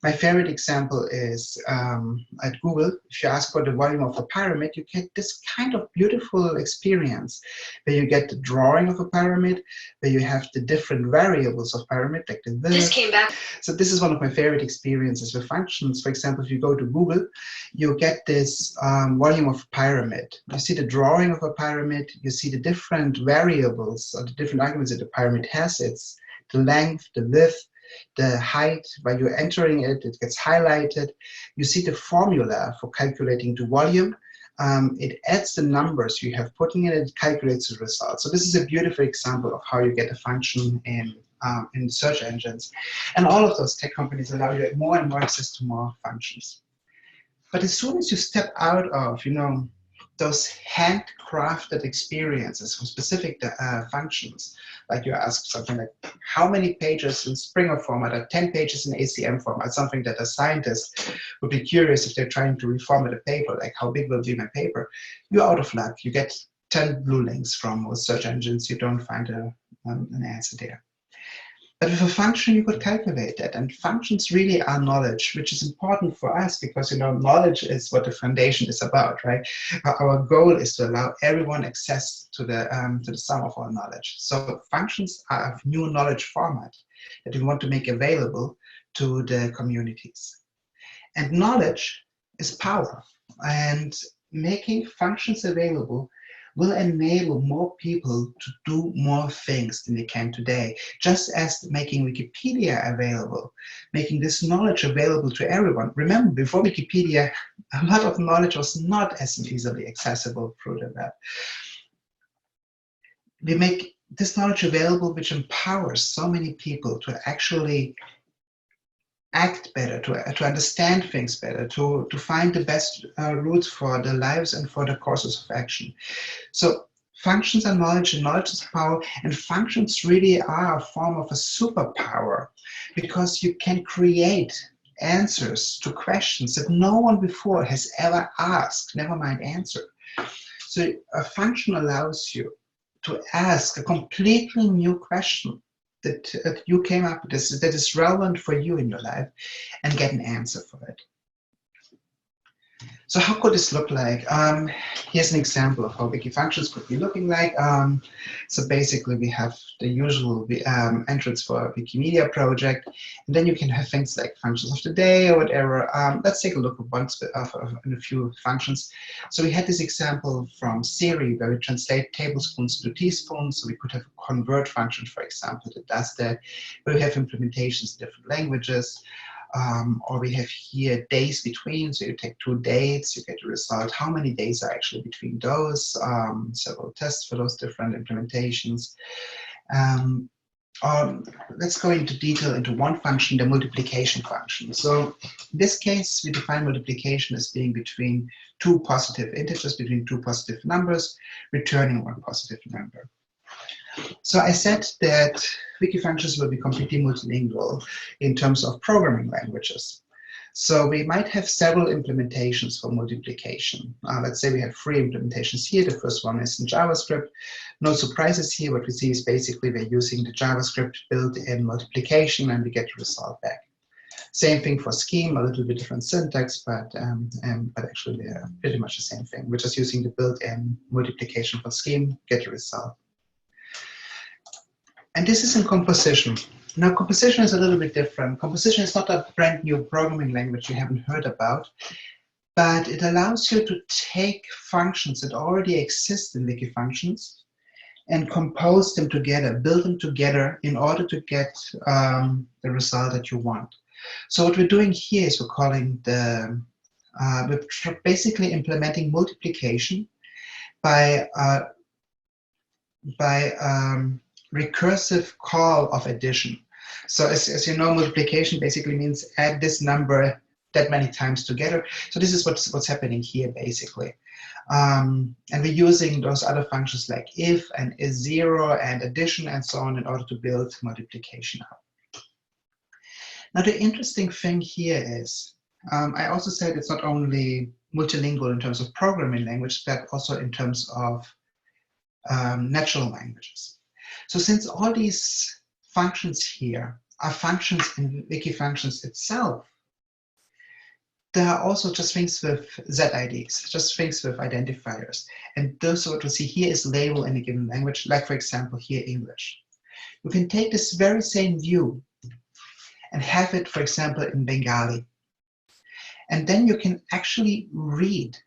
My favorite example is at Google. If you ask for the volume of a pyramid, you get this kind of beautiful experience where you get the drawing of a pyramid, where you have the different variables of pyramid, like the width. Just came back. So this is one of my favorite experiences with functions. For example, if you go to Google, you get this volume of pyramid. You see the drawing of a pyramid, you see the different variables or the different arguments that the pyramid has. It's the length, the width, the height. While you're entering it, it gets highlighted. You see the formula for calculating the volume. it adds the numbers you have put in it, it calculates the results. So this is a beautiful example of how you get a function in search engines. And all of those tech companies allow you more and more access to more functions. But as soon as you step out of, those handcrafted experiences for specific functions, like you ask something like, how many pages in Springer format are 10 pages in ACM format, something that a scientist would be curious if they're trying to reformat a paper, like how big will be my paper, you're out of luck. You get 10 blue links from most search engines. You don't find an answer there. But with a function, you could calculate that. And functions really are knowledge, which is important for us because, knowledge is what the foundation is about, right? Our goal is to allow everyone access to the sum of our knowledge. So functions are a new knowledge format that we want to make available to the communities. And knowledge is power. And making functions available will enable more people to do more things than they can today. Just as making Wikipedia available, making this knowledge available to everyone. Remember, before Wikipedia, a lot of knowledge was not as easily accessible through the web. We make this knowledge available, which empowers so many people to actually act better, to understand things better, to find the best routes for their lives and for the courses of action. So functions are knowledge, and knowledge is power, and functions really are a form of a superpower because you can create answers to questions that no one before has ever asked, never mind answer. So a function allows you to ask a completely new question that you came up with, that is relevant for you in your life, and get an answer for it. So how could this look like? Here's an example of how Wiki Functions could be looking like. So basically we have the usual entrance for a Wikimedia project, and then you can have things like functions of the day or whatever. Let's take a look at a few functions. So we had this example from Siri where we translate tablespoons to teaspoons. So we could have a convert function, for example, that does that. Where we have implementations in different languages. Or we have here days between, so you take 2 dates, you get the result, how many days are actually between those, several tests for those different implementations. Let's go into detail into one function, the multiplication function. So in this case, we define multiplication as being between 2 positive integers, between 2 positive numbers, returning 1 positive number. So I said that Wiki Functions will be completely multilingual in terms of programming languages. So we might have several implementations for multiplication. Let's say we have 3 implementations here. The first one is in JavaScript. No surprises here. What we see is basically we're using the JavaScript built-in multiplication and we get the result back. Same thing for scheme, a little bit different syntax, but actually they're pretty much the same thing. We're just using the built-in multiplication for scheme, get the result. And this is in composition. Now, composition is a little bit different. Composition is not a brand new programming language you haven't heard about, but it allows you to take functions that already exist in Wiki Functions and compose them together, build them together in order to get the result that you want. So what we're doing here is we're basically implementing multiplication by recursive call of addition. So as you know, multiplication basically means add this number that many times together. So this is what's happening here basically. And we're using those other functions like if and is0 and addition and so on in order to build multiplication up. Now the interesting thing here is, I also said it's not only multilingual in terms of programming language, but also in terms of natural languages. So since all these functions here are functions in Wiki Functions itself, there are also just things with ZIDs, just things with identifiers. And those what we see here is label in a given language, like for example here English. You can take this very same view and have it, for example, in Bengali. And then you can actually read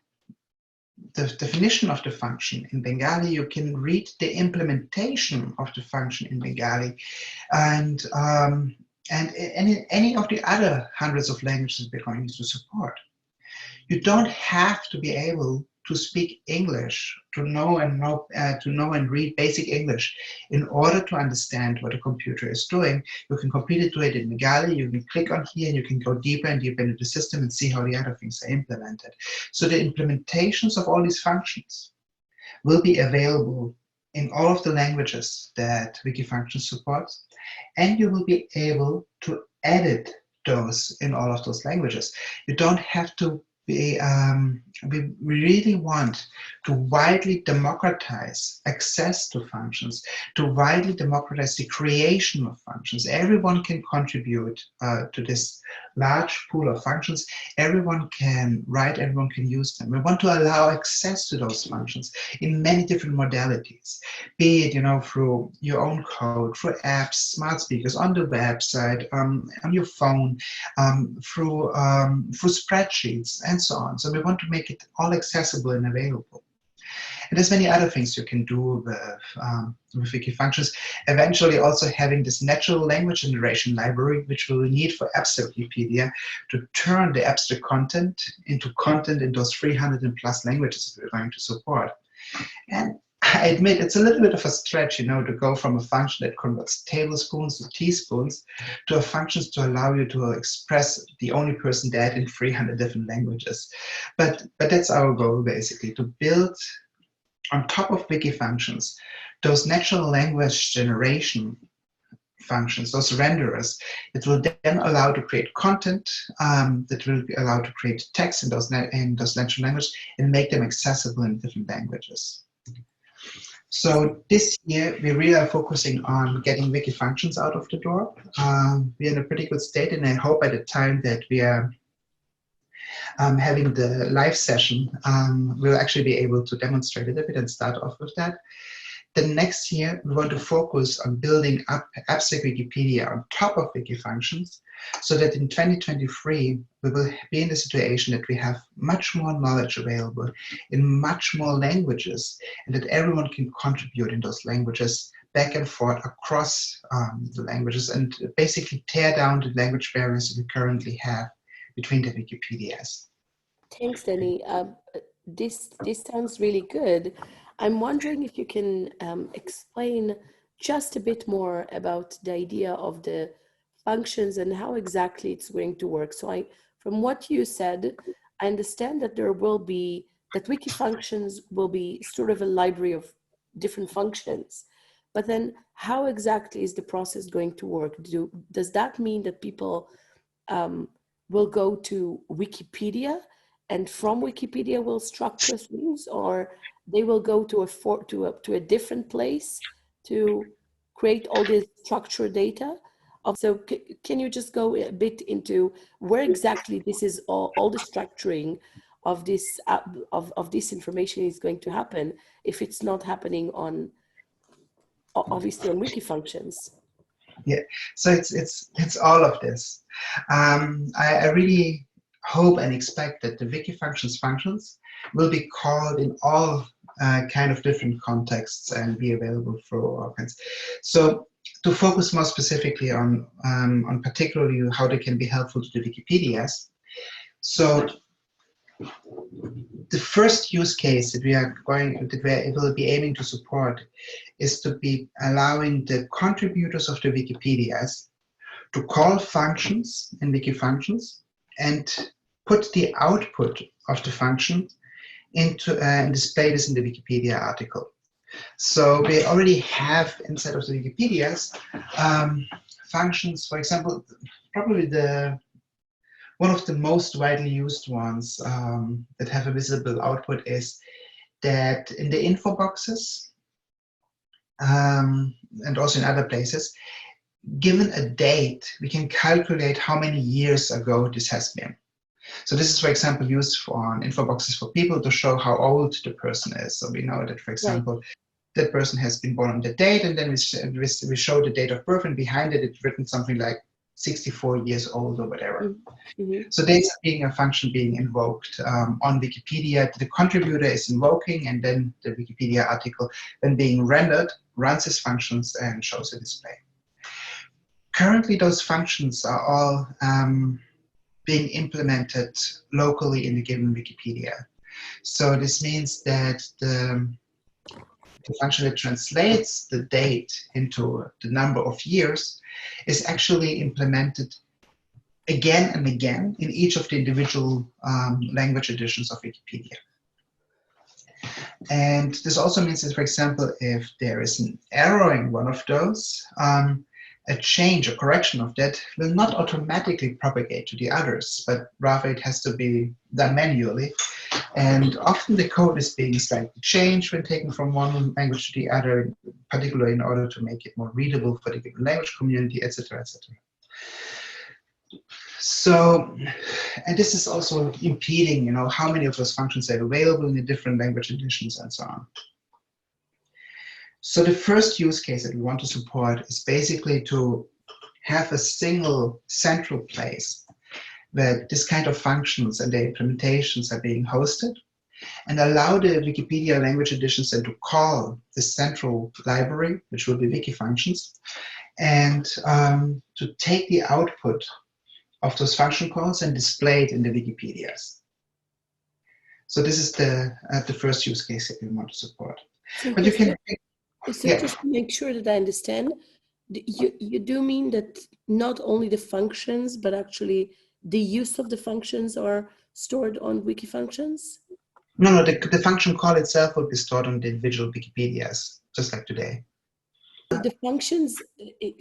the definition of the function in Bengali, you can read the implementation of the function in Bengali, and in any of the other hundreds of languages we're going to support. You don't have to be able to speak English, to know and read basic English in order to understand what a computer is doing. You can completely do it in Megali. You can click on here and you can go deeper and deeper into the system and see how the other things are implemented. So the implementations of all these functions will be available in all of the languages that WikiFunctions supports, and you will be able to edit those in all of those languages. You don't have to be, we really want to widely democratize access to functions, to widely democratize the creation of functions. Everyone can contribute to this large pool of functions. Everyone can write, everyone can use them. We want to allow access to those functions in many different modalities, be it, through your own code, through apps, smart speakers, on the website, on your phone, through spreadsheets, and so on. So we want to make it all accessible and available. And there's many other things you can do with WikiFunctions. Eventually also having this natural language generation library, which we'll need for Abstract Wikipedia to turn the abstract content into content in those 300 and plus languages that we're going to support. And I admit it's a little bit of a stretch, to go from a function that converts tablespoons to teaspoons to a function to allow you to express the only person dead in 300 different languages. But that's our goal, basically, to build on top of WikiFunctions those natural language generation functions, those renderers, that will then allow to create content, that will be allowed to create text in those natural languages and make them accessible in different languages. So this year, we really are focusing on getting WikiFunctions out of the door. We're in a pretty good state, and I hope by the time that we are having the live session, we'll actually be able to demonstrate it a bit and start off with that. The next year, we want to focus on building up Abstract Wikipedia on top of WikiFunctions, so that in 2023, we will be in the situation that we have much more knowledge available in much more languages, and that everyone can contribute in those languages back and forth across the languages, and basically tear down the language barriers that we currently have between the Wikipedias. Thanks, Denny. This sounds really good. I'm wondering if you can explain just a bit more about the idea of the functions and how exactly it's going to work. So from what you said, I understand that that WikiFunctions will be sort of a library of different functions. But then how exactly is the process going to work? Does that mean that people will go to Wikipedia, and from Wikipedia will structure things, or they will go to a different place to create all this structured data? So can you just go a bit into where exactly this is all the structuring of this of this information is going to happen if it's not happening obviously on WikiFunctions? Yeah, so it's all of this. I really hope and expect that the WikiFunctions functions will be called in all kind of different contexts and be available for all kinds. So to focus more specifically on particularly how they can be helpful to the Wikipedias. So the first use case that we will be aiming to support is to be allowing the contributors of the Wikipedias to call functions in WikiFunctions and put the output of the function into and display this in the Wikipedia article. So we already have inside of the Wikipedias functions, for example, probably one of the most widely used ones that have a visible output is that in the info boxes and also in other places, given a date, we can calculate how many years ago this has been. So this is, for example, used on info boxes for people to show how old the person is. So we know that, for example, that person has been born on the date, and then we show the date of birth, and behind it, it's written something like 64 years old or whatever. Mm-hmm. So dates being a function being invoked on Wikipedia. The contributor is invoking, and then the Wikipedia article, then being rendered, runs its functions and shows a display. Currently, those functions are all being implemented locally in the given Wikipedia. So this means that the function that translates the date into the number of years is actually implemented again and again in each of the individual language editions of Wikipedia. And this also means that, for example, if there is an error in one of those, a change or correction of that will not automatically propagate to the others, but rather it has to be done manually. And often the code is being slightly changed when taken from one language to the other, particularly in order to make it more readable for the given language community, etc., etc. So, and this is also impeding, how many of those functions are available in the different language editions and so on. So the first use case that we want to support is basically to have a single central place where this kind of functions and their implementations are being hosted, and allow the Wikipedia language editions then to call the central library, which will be Wiki Functions, and to take the output of those function calls and display it in the Wikipedias. So this is the first use case that we want to support. So but you can. So just to make sure that I understand, you do mean that not only the functions, but actually the use of the functions are stored on Wiki Functions? No, the function call itself will be stored on the individual Wikipedias, just like today. The functions,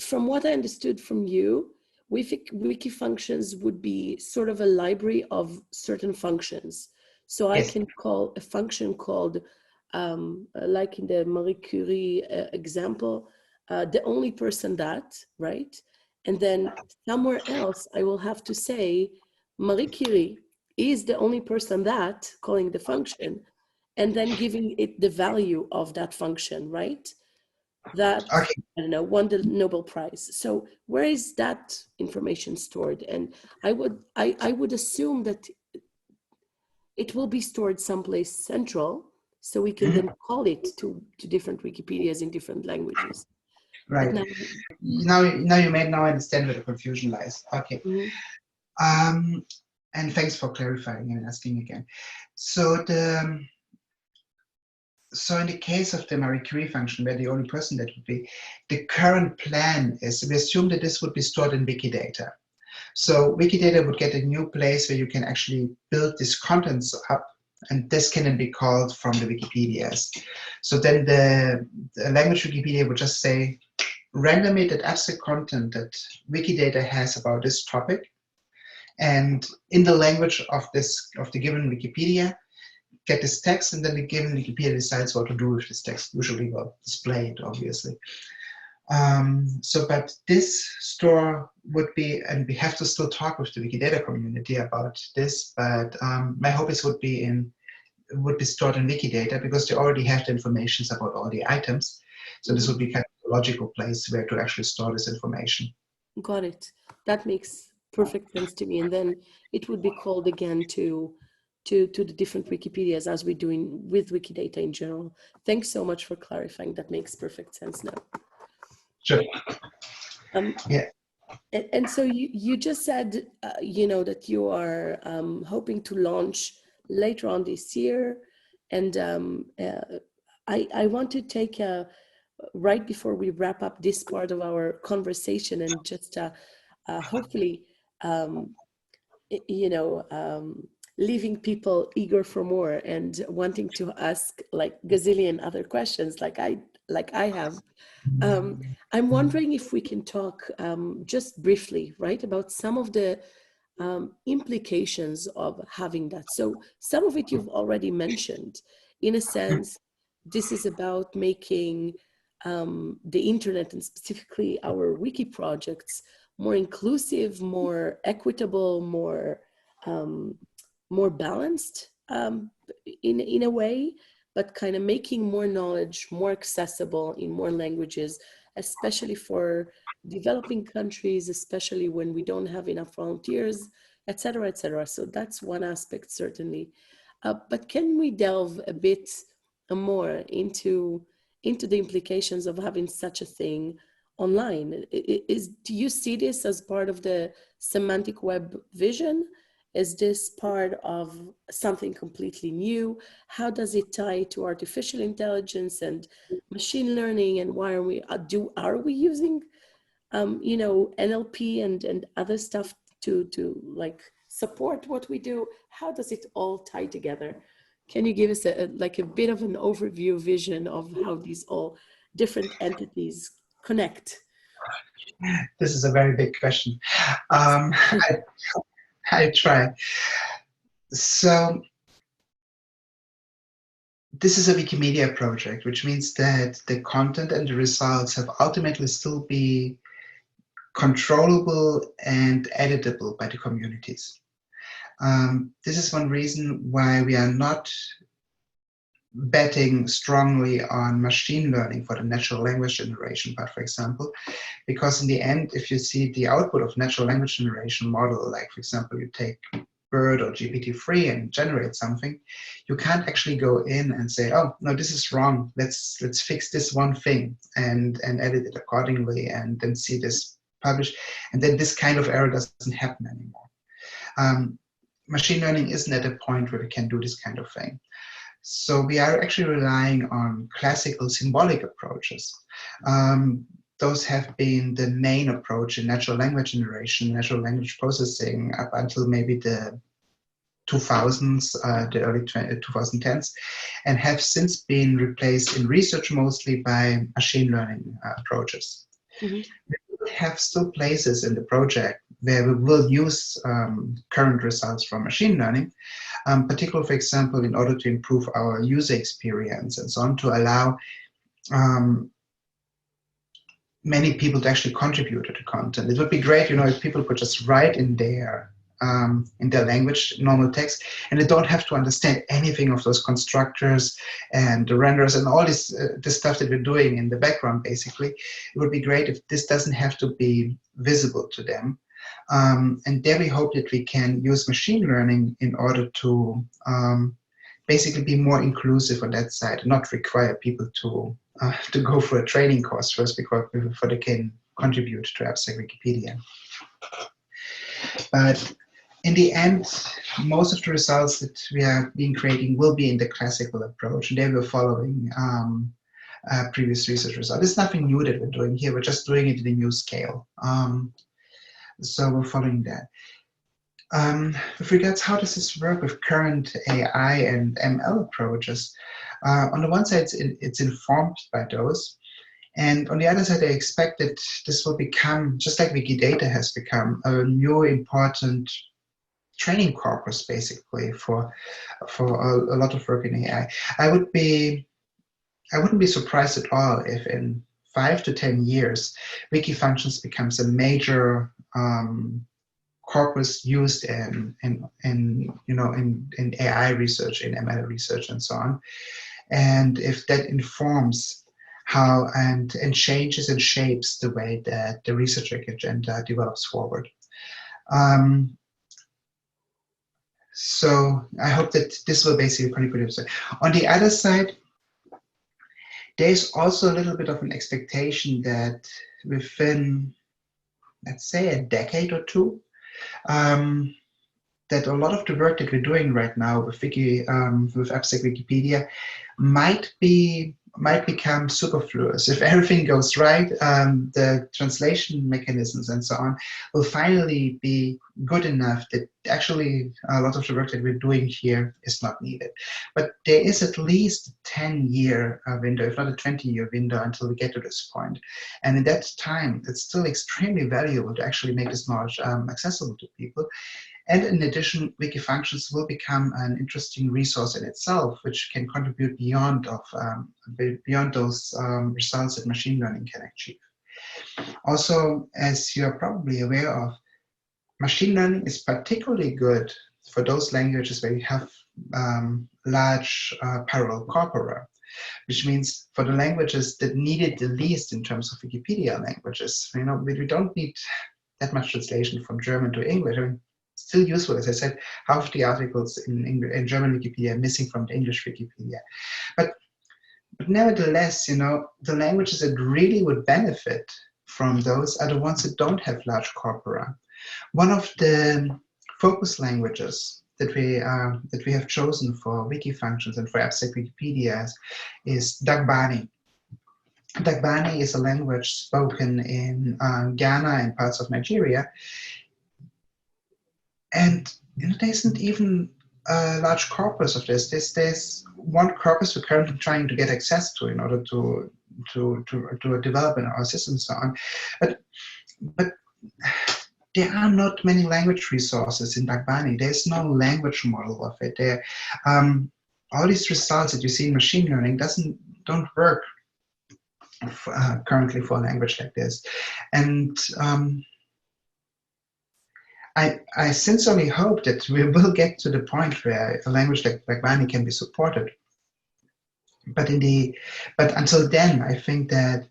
from what I understood from you, Wiki Functions would be sort of a library of certain functions. So I can call a function called, like in the Marie Curie example, the only person that, right? And then somewhere else, I will have to say, Marie Curie is the only person that, calling the function, and then giving it the value of that function, right? That, I don't know, won the Nobel Prize. So where is that information stored? And I would assume that it will be stored someplace central, so we can then call it to different Wikipedias in different languages. Right. Now you may now understand where the confusion lies. Okay. And thanks for clarifying and asking again. So in the case of the Marie Curie function, where the only person that would be, the current plan is we assume that this would be stored in Wikidata. So Wikidata would get a new place where you can actually build these contents up, and this can then be called from the Wikipedias. So then the language Wikipedia would just say, render me that abstract content that Wikidata has about this topic, and in the language of the given Wikipedia, get this text, and then the given Wikipedia decides what to do with this text. Usually we'll display it, obviously. But this store would be, and we have to still talk with the Wikidata community about this, but my hope is would be stored in Wikidata, because they already have the information about all the items. So this would be kind of a logical place where to actually store this information. Got it. That makes perfect sense to me. And then it would be called again to the different Wikipedias, as we're doing with Wikidata in general. Thanks so much for clarifying. That makes perfect sense now. Sure. Yeah. And so you just said, that you are hoping to launch later on this year. And I want to take right before we wrap up this part of our conversation, and just hopefully, leaving people eager for more and wanting to ask like gazillion other questions like I have. I'm wondering if we can talk just briefly, right, about some of the implications of having that. So some of it you've already mentioned. In a sense, this is about making the internet, and specifically our wiki projects, more inclusive, more equitable, more balanced in a way, but kind of making more knowledge more accessible in more languages, especially for developing countries, especially when we don't have enough volunteers, et cetera, et cetera. So that's one aspect, certainly. But can we delve a bit more into the implications of having such a thing online? Do you see this as part of the semantic web vision? Is this part of something completely new? How does it tie to artificial intelligence and machine learning? And why are we using NLP and other stuff to like support what we do? How does it all tie together? Can you give us a bit of an overview vision of how these all different entities connect? This is a very big question. Yes. I try. So this is a Wikimedia project, which means that the content and the results have ultimately still be controllable and editable by the communities. This is one reason why we are not betting strongly on machine learning for the natural language generation part, for example, because in the end, if you see the output of natural language generation model, like for example, you take BERT or GPT-3 and generate something, you can't actually go in and say, oh, no, this is wrong. Let's fix this one thing and edit it accordingly and then see this published. And then this kind of error doesn't happen anymore. Machine learning isn't at a point where we can do this kind of thing. So we are actually relying on classical symbolic approaches. Those have been the main approach in natural language generation, natural language processing up until maybe the 2000s, the early 2010s, and have since been replaced in research mostly by machine learning approaches. Mm-hmm. We have still places in the project where we will use current results from machine learning, particularly, for example, in order to improve our user experience and so on, to allow many people to actually contribute to the content. It would be great, if people could just write in their language, normal text, and they don't have to understand anything of those constructors and the renderers and all this stuff that we're doing in the background, basically. It would be great if this doesn't have to be visible to them. And there we hope that we can use machine learning in order to basically be more inclusive on that side, and not require people to go for a training course first before they can contribute to Abstract Wikipedia. But in the end, most of the results that we are creating will be in the classical approach. They were following previous research results. There's nothing new that we're doing here. We're just doing it in a new scale. So we're following that. With regards how does this work with current AI and ML approaches, on the one side, it's informed by those. And on the other side, I expect that this will become, just like Wikidata has become, a new important training corpus, basically, for a lot of work in AI. I wouldn't be surprised at all if in 5 to 10 years, Wiki Functions becomes a major corpus used in AI research, in ML research, and so on. And if that informs how and changes and shapes the way that the research agenda develops forward. So I hope that this will basically contribute. On the other side, there's also a little bit of an expectation that within, let's say, a decade or two, that a lot of the work that we're doing right now with Abstract Wikipedia might become superfluous. If everything goes right, the translation mechanisms and so on will finally be good enough that actually a lot of the work that we're doing here is not needed. But there is at least a 10-year window, if not a 20-year window, until we get to this point. And in that time, it's still extremely valuable to actually make this knowledge accessible to people. And in addition, Wiki Functions will become an interesting resource in itself, which can contribute beyond those results that machine learning can achieve. Also, as you are probably aware of, machine learning is particularly good for those languages where you have large parallel corpora, which means for the languages that need it the least in terms of Wikipedia languages. We don't need that much translation from German to English. I mean, still useful, as I said, half the articles in German Wikipedia are missing from the English Wikipedia. But nevertheless, the languages that really would benefit from those are the ones that don't have large corpora. For focus languages that we have chosen for Wiki Functions and for Abstract Wikipedia is Dagbani. Dagbani is a language spoken in Ghana and parts of Nigeria, and there isn't even a large corpus of this. There's one corpus we're currently trying to get access to in order to develop in our system and so on. But there are not many language resources in Dagbani. There's no language model of it. All these results that you see in machine learning don't work currently for a language like this. And I sincerely hope that we will get to the point where a language like Dagbani can be supported. But until then, I think that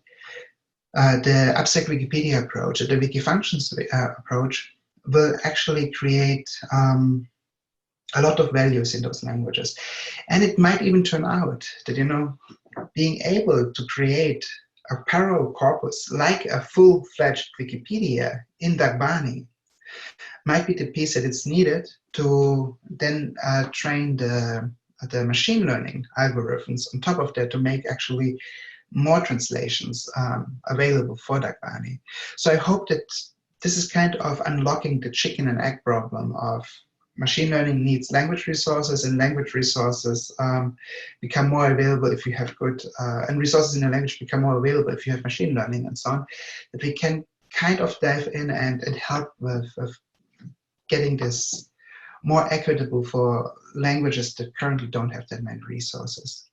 the Abstract Wikipedia approach, the Wiki Functions approach, will actually create a lot of values in those languages. And it might even turn out that, being able to create a parallel corpus like a full-fledged Wikipedia in Dagbani might be the piece that is needed to then train the machine learning algorithms on top of that to make actually more translations available for Dagbani. So I hope that this is kind of unlocking the chicken and egg problem of machine learning needs language resources, and language resources become more available if you have good, and resources in a language become more available if you have machine learning and so on, that we can kind of dive in and help with getting this more equitable for languages that currently don't have that many resources.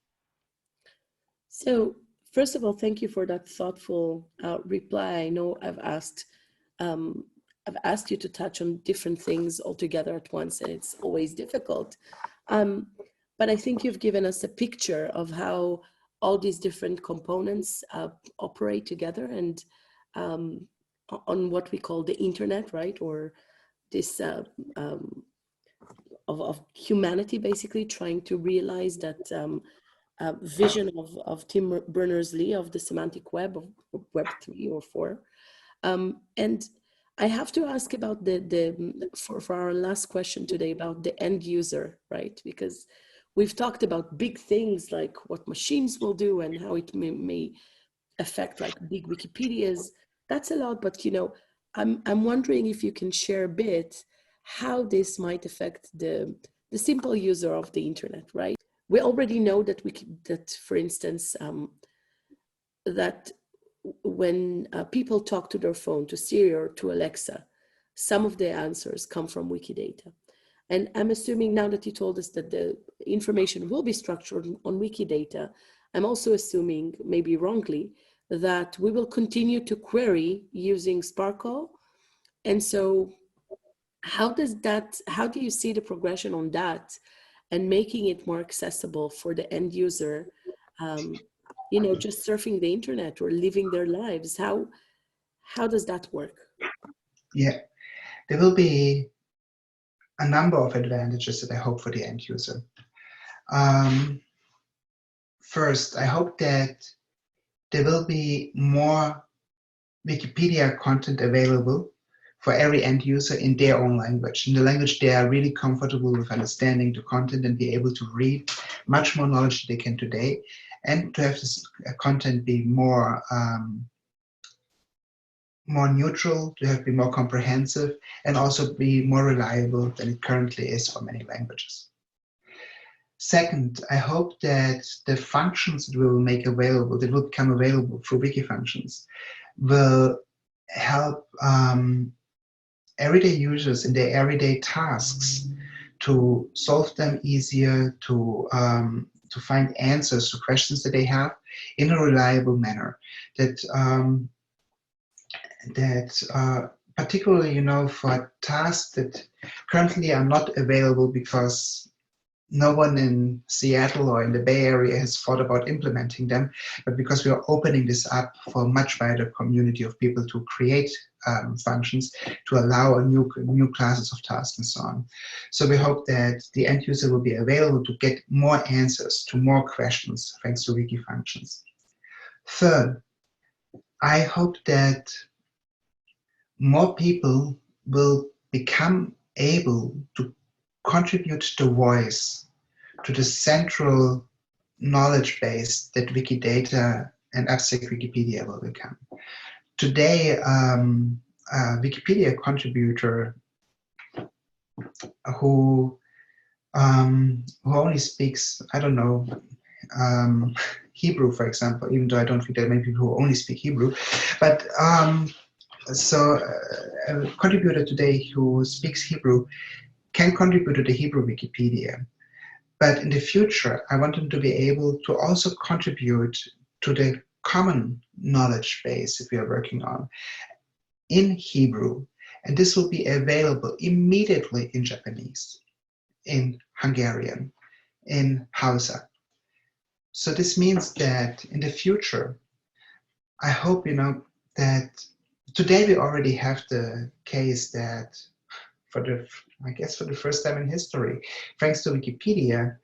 So first of all, thank you for that thoughtful reply. I know I've asked you to touch on different things altogether at once, and it's always difficult. But I think you've given us a picture of how all these different components operate together, and on what we call the internet, right? Or this of humanity basically trying to realize that vision of Tim Berners-Lee of the semantic web of Web 3 or 4. And I have to ask about for our last question today about the end user, right? Because we've talked about big things like what machines will do and how it may affect like big Wikipedias. That's a lot, but I'm wondering if you can share a bit how this might affect the simple user of the internet, right? We already know that for instance, that when people talk to their phone, to Siri or to Alexa, some of the answers come from Wikidata. And I'm assuming now that you told us that the information will be structured on Wikidata, I'm also assuming, maybe wrongly, that we will continue to query using Sparkle. And so how do you see the progression on that and making it more accessible for the end user, just surfing the internet or living their lives? How does that work? Yeah, there will be a number of advantages that I hope for the end user. First, I hope that there will be more Wikipedia content available for every end user in their own language, in the language they are really comfortable with understanding the content and be able to read much more knowledge than they can today, and to have this content be more neutral, to be more comprehensive, and also be more reliable than it currently is for many languages. Second, I hope that the functions that we will make available, that will become available through Wiki Functions, will help everyday users in their everyday tasks to solve them easier, to find answers to questions that they have in a reliable manner. Particularly, for tasks that currently are not available because no one in Seattle or in the Bay Area has thought about implementing them, but because we are opening this up for a much wider community of people to create functions to allow new classes of tasks and so on. So we hope that the end user will be available to get more answers to more questions thanks to Wiki Functions. Third, I hope that more people will become able to contribute the voice to the central knowledge base that Wikidata and Abstract Wikipedia will become. Today, a Wikipedia contributor who only speaks, I don't know, Hebrew, for example, even though I don't think there are many people who only speak Hebrew, but so a contributor today who speaks Hebrew can contribute to the Hebrew Wikipedia. But in the future, I want them to be able to also contribute to the common knowledge base that we are working on in Hebrew. And this will be available immediately in Japanese, in Hungarian, in Hausa. So this means that in the future, I hope, that today we already have the case that for the first time in history, thanks to Wikipedia,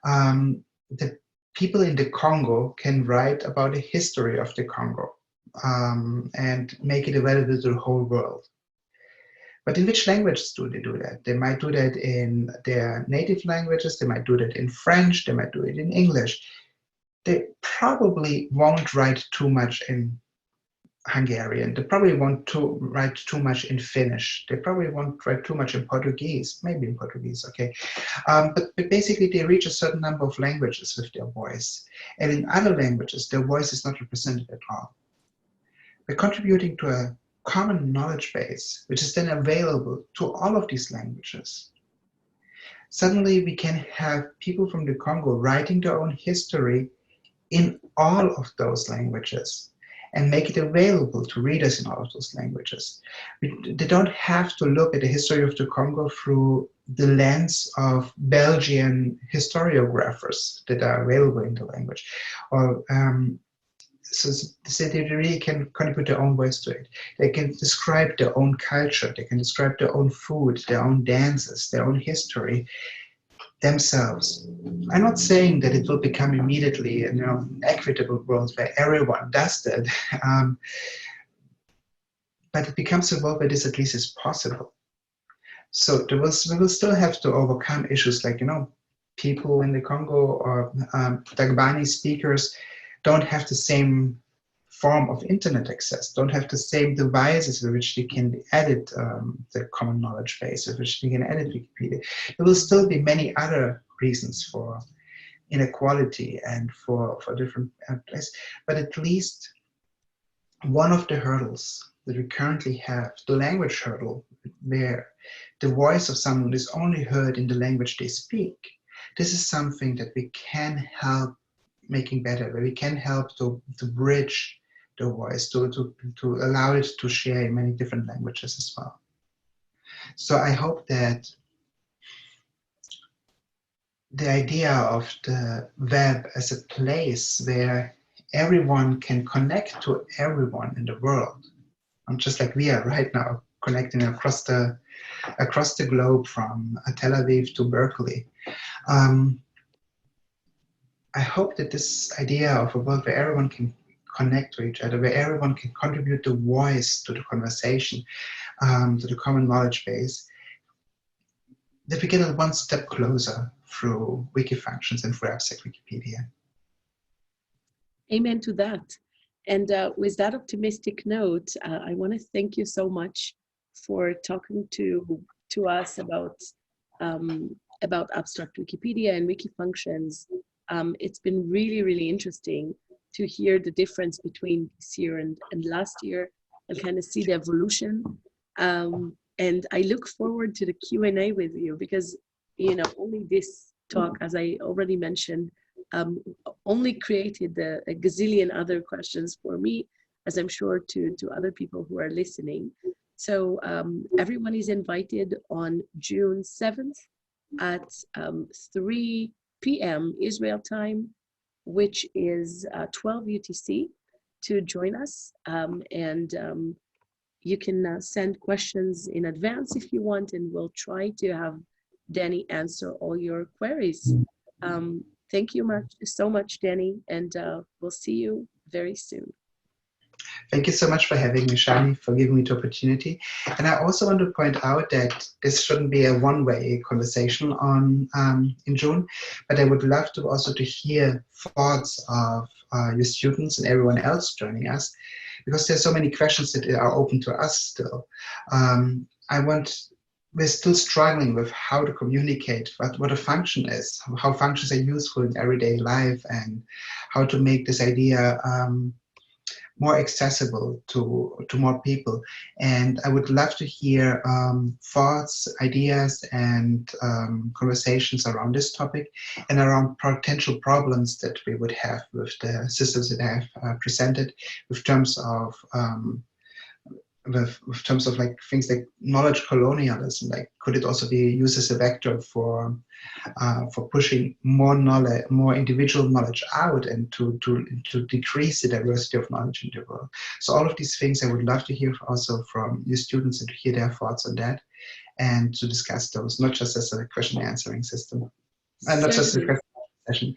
the people in the Congo can write about the history of the Congo and make it available to the whole world. But in which languages do they do that? They might do that in their native languages, they might do that in French, they might do it in English. They probably won't write too much in Hungarian. They probably won't write too much in Finnish. They probably won't write too much in Portuguese, maybe in Portuguese, okay. But basically they reach a certain number of languages with their voice. And in other languages, their voice is not represented at all. By contributing to a common knowledge base, which is then available to all of these languages, suddenly we can have people from the Congo writing their own history in all of those languages and make it available to readers in all of those languages. They don't have to look at the history of the Congo through the lens of Belgian historiographers that are available in the language. Or so they really can contribute their own voice to it. They can describe their own culture, they can describe their own food, their own dances, their own history themselves. I'm not saying that it will become immediately an equitable world where everyone does that, but it becomes a world where this at least is possible. So we will still have to overcome issues like, people in the Congo or Dagbani speakers don't have the same form of internet access, don't have the same devices with which they can edit the common knowledge base, with which they can edit Wikipedia. There will still be many other reasons for inequality and for different places, but at least one of the hurdles that we currently have, the language hurdle, where the voice of someone is only heard in the language they speak, this is something that we can help making better, where we can help to bridge the voice, to allow it to share in many different languages as well. So I hope that the idea of the web as a place where everyone can connect to everyone in the world, just like we are right now, connecting across the globe from Tel Aviv to Berkeley. I hope that this idea of a world where everyone can connect to each other, where everyone can contribute the voice to the conversation, to the common knowledge base, that we get it one step closer through Wiki Functions and through Abstract Wikipedia. Amen to that. And with that optimistic note, I want to thank you so much for talking to us about Abstract Wikipedia and Wiki Functions. It's been really, really interesting to hear the difference between this year and last year and kind of see the evolution. And I look forward to the Q&A with you because, only this talk, as I already mentioned, only created a gazillion other questions for me, as I'm sure to other people who are listening. So everyone is invited on June 7th at 3 p.m. Israel time, which is 12 UTC, to join us. You can send questions in advance if you want, and we'll try to have Denny answer all your queries. Thank you so much, Denny, and we'll see you very soon. Thank you so much for having me, Shani, for giving me the opportunity. And I also want to point out that this shouldn't be a one-way conversation on in June, but I would love to also to hear thoughts of your students and everyone else joining us, because there's so many questions that are open to us still. We're still struggling with how to communicate what a function is, how functions are useful in everyday life, and how to make this idea more accessible to more people. And I would love to hear thoughts, ideas, and conversations around this topic and around potential problems that we would have with the systems that I have presented, with terms of like things like knowledge colonialism. Like, could it also be used as a vector for pushing more knowledge, more individual knowledge out, and to decrease the diversity of knowledge in the world? So all of these things I would love to hear also from your students and to hear their thoughts on that, and to discuss those, not just as a question answering system, and not just a question session.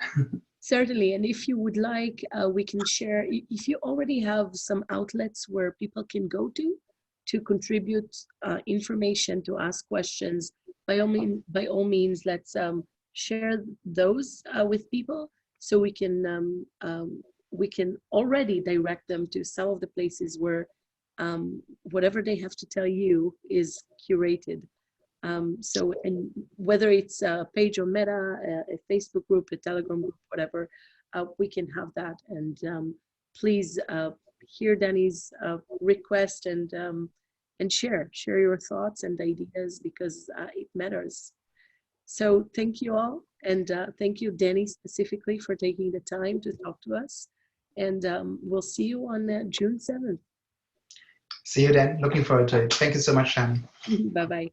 Certainly, and if you would like, we can share, if you already have some outlets where people can go to contribute information, to ask questions, by all means, let's share those with people, so we can already direct them to some of the places where whatever they have to tell you is curated. So, and whether it's a page on Meta, a Facebook group, a Telegram group, whatever, we can have that. And please hear Denny's request and share your thoughts and ideas, because it matters. So thank you all, and thank you, Denny, specifically for taking the time to talk to us. And we'll see you on June 7th. See you then. Looking forward to it. Thank you so much, Shani. Bye-bye.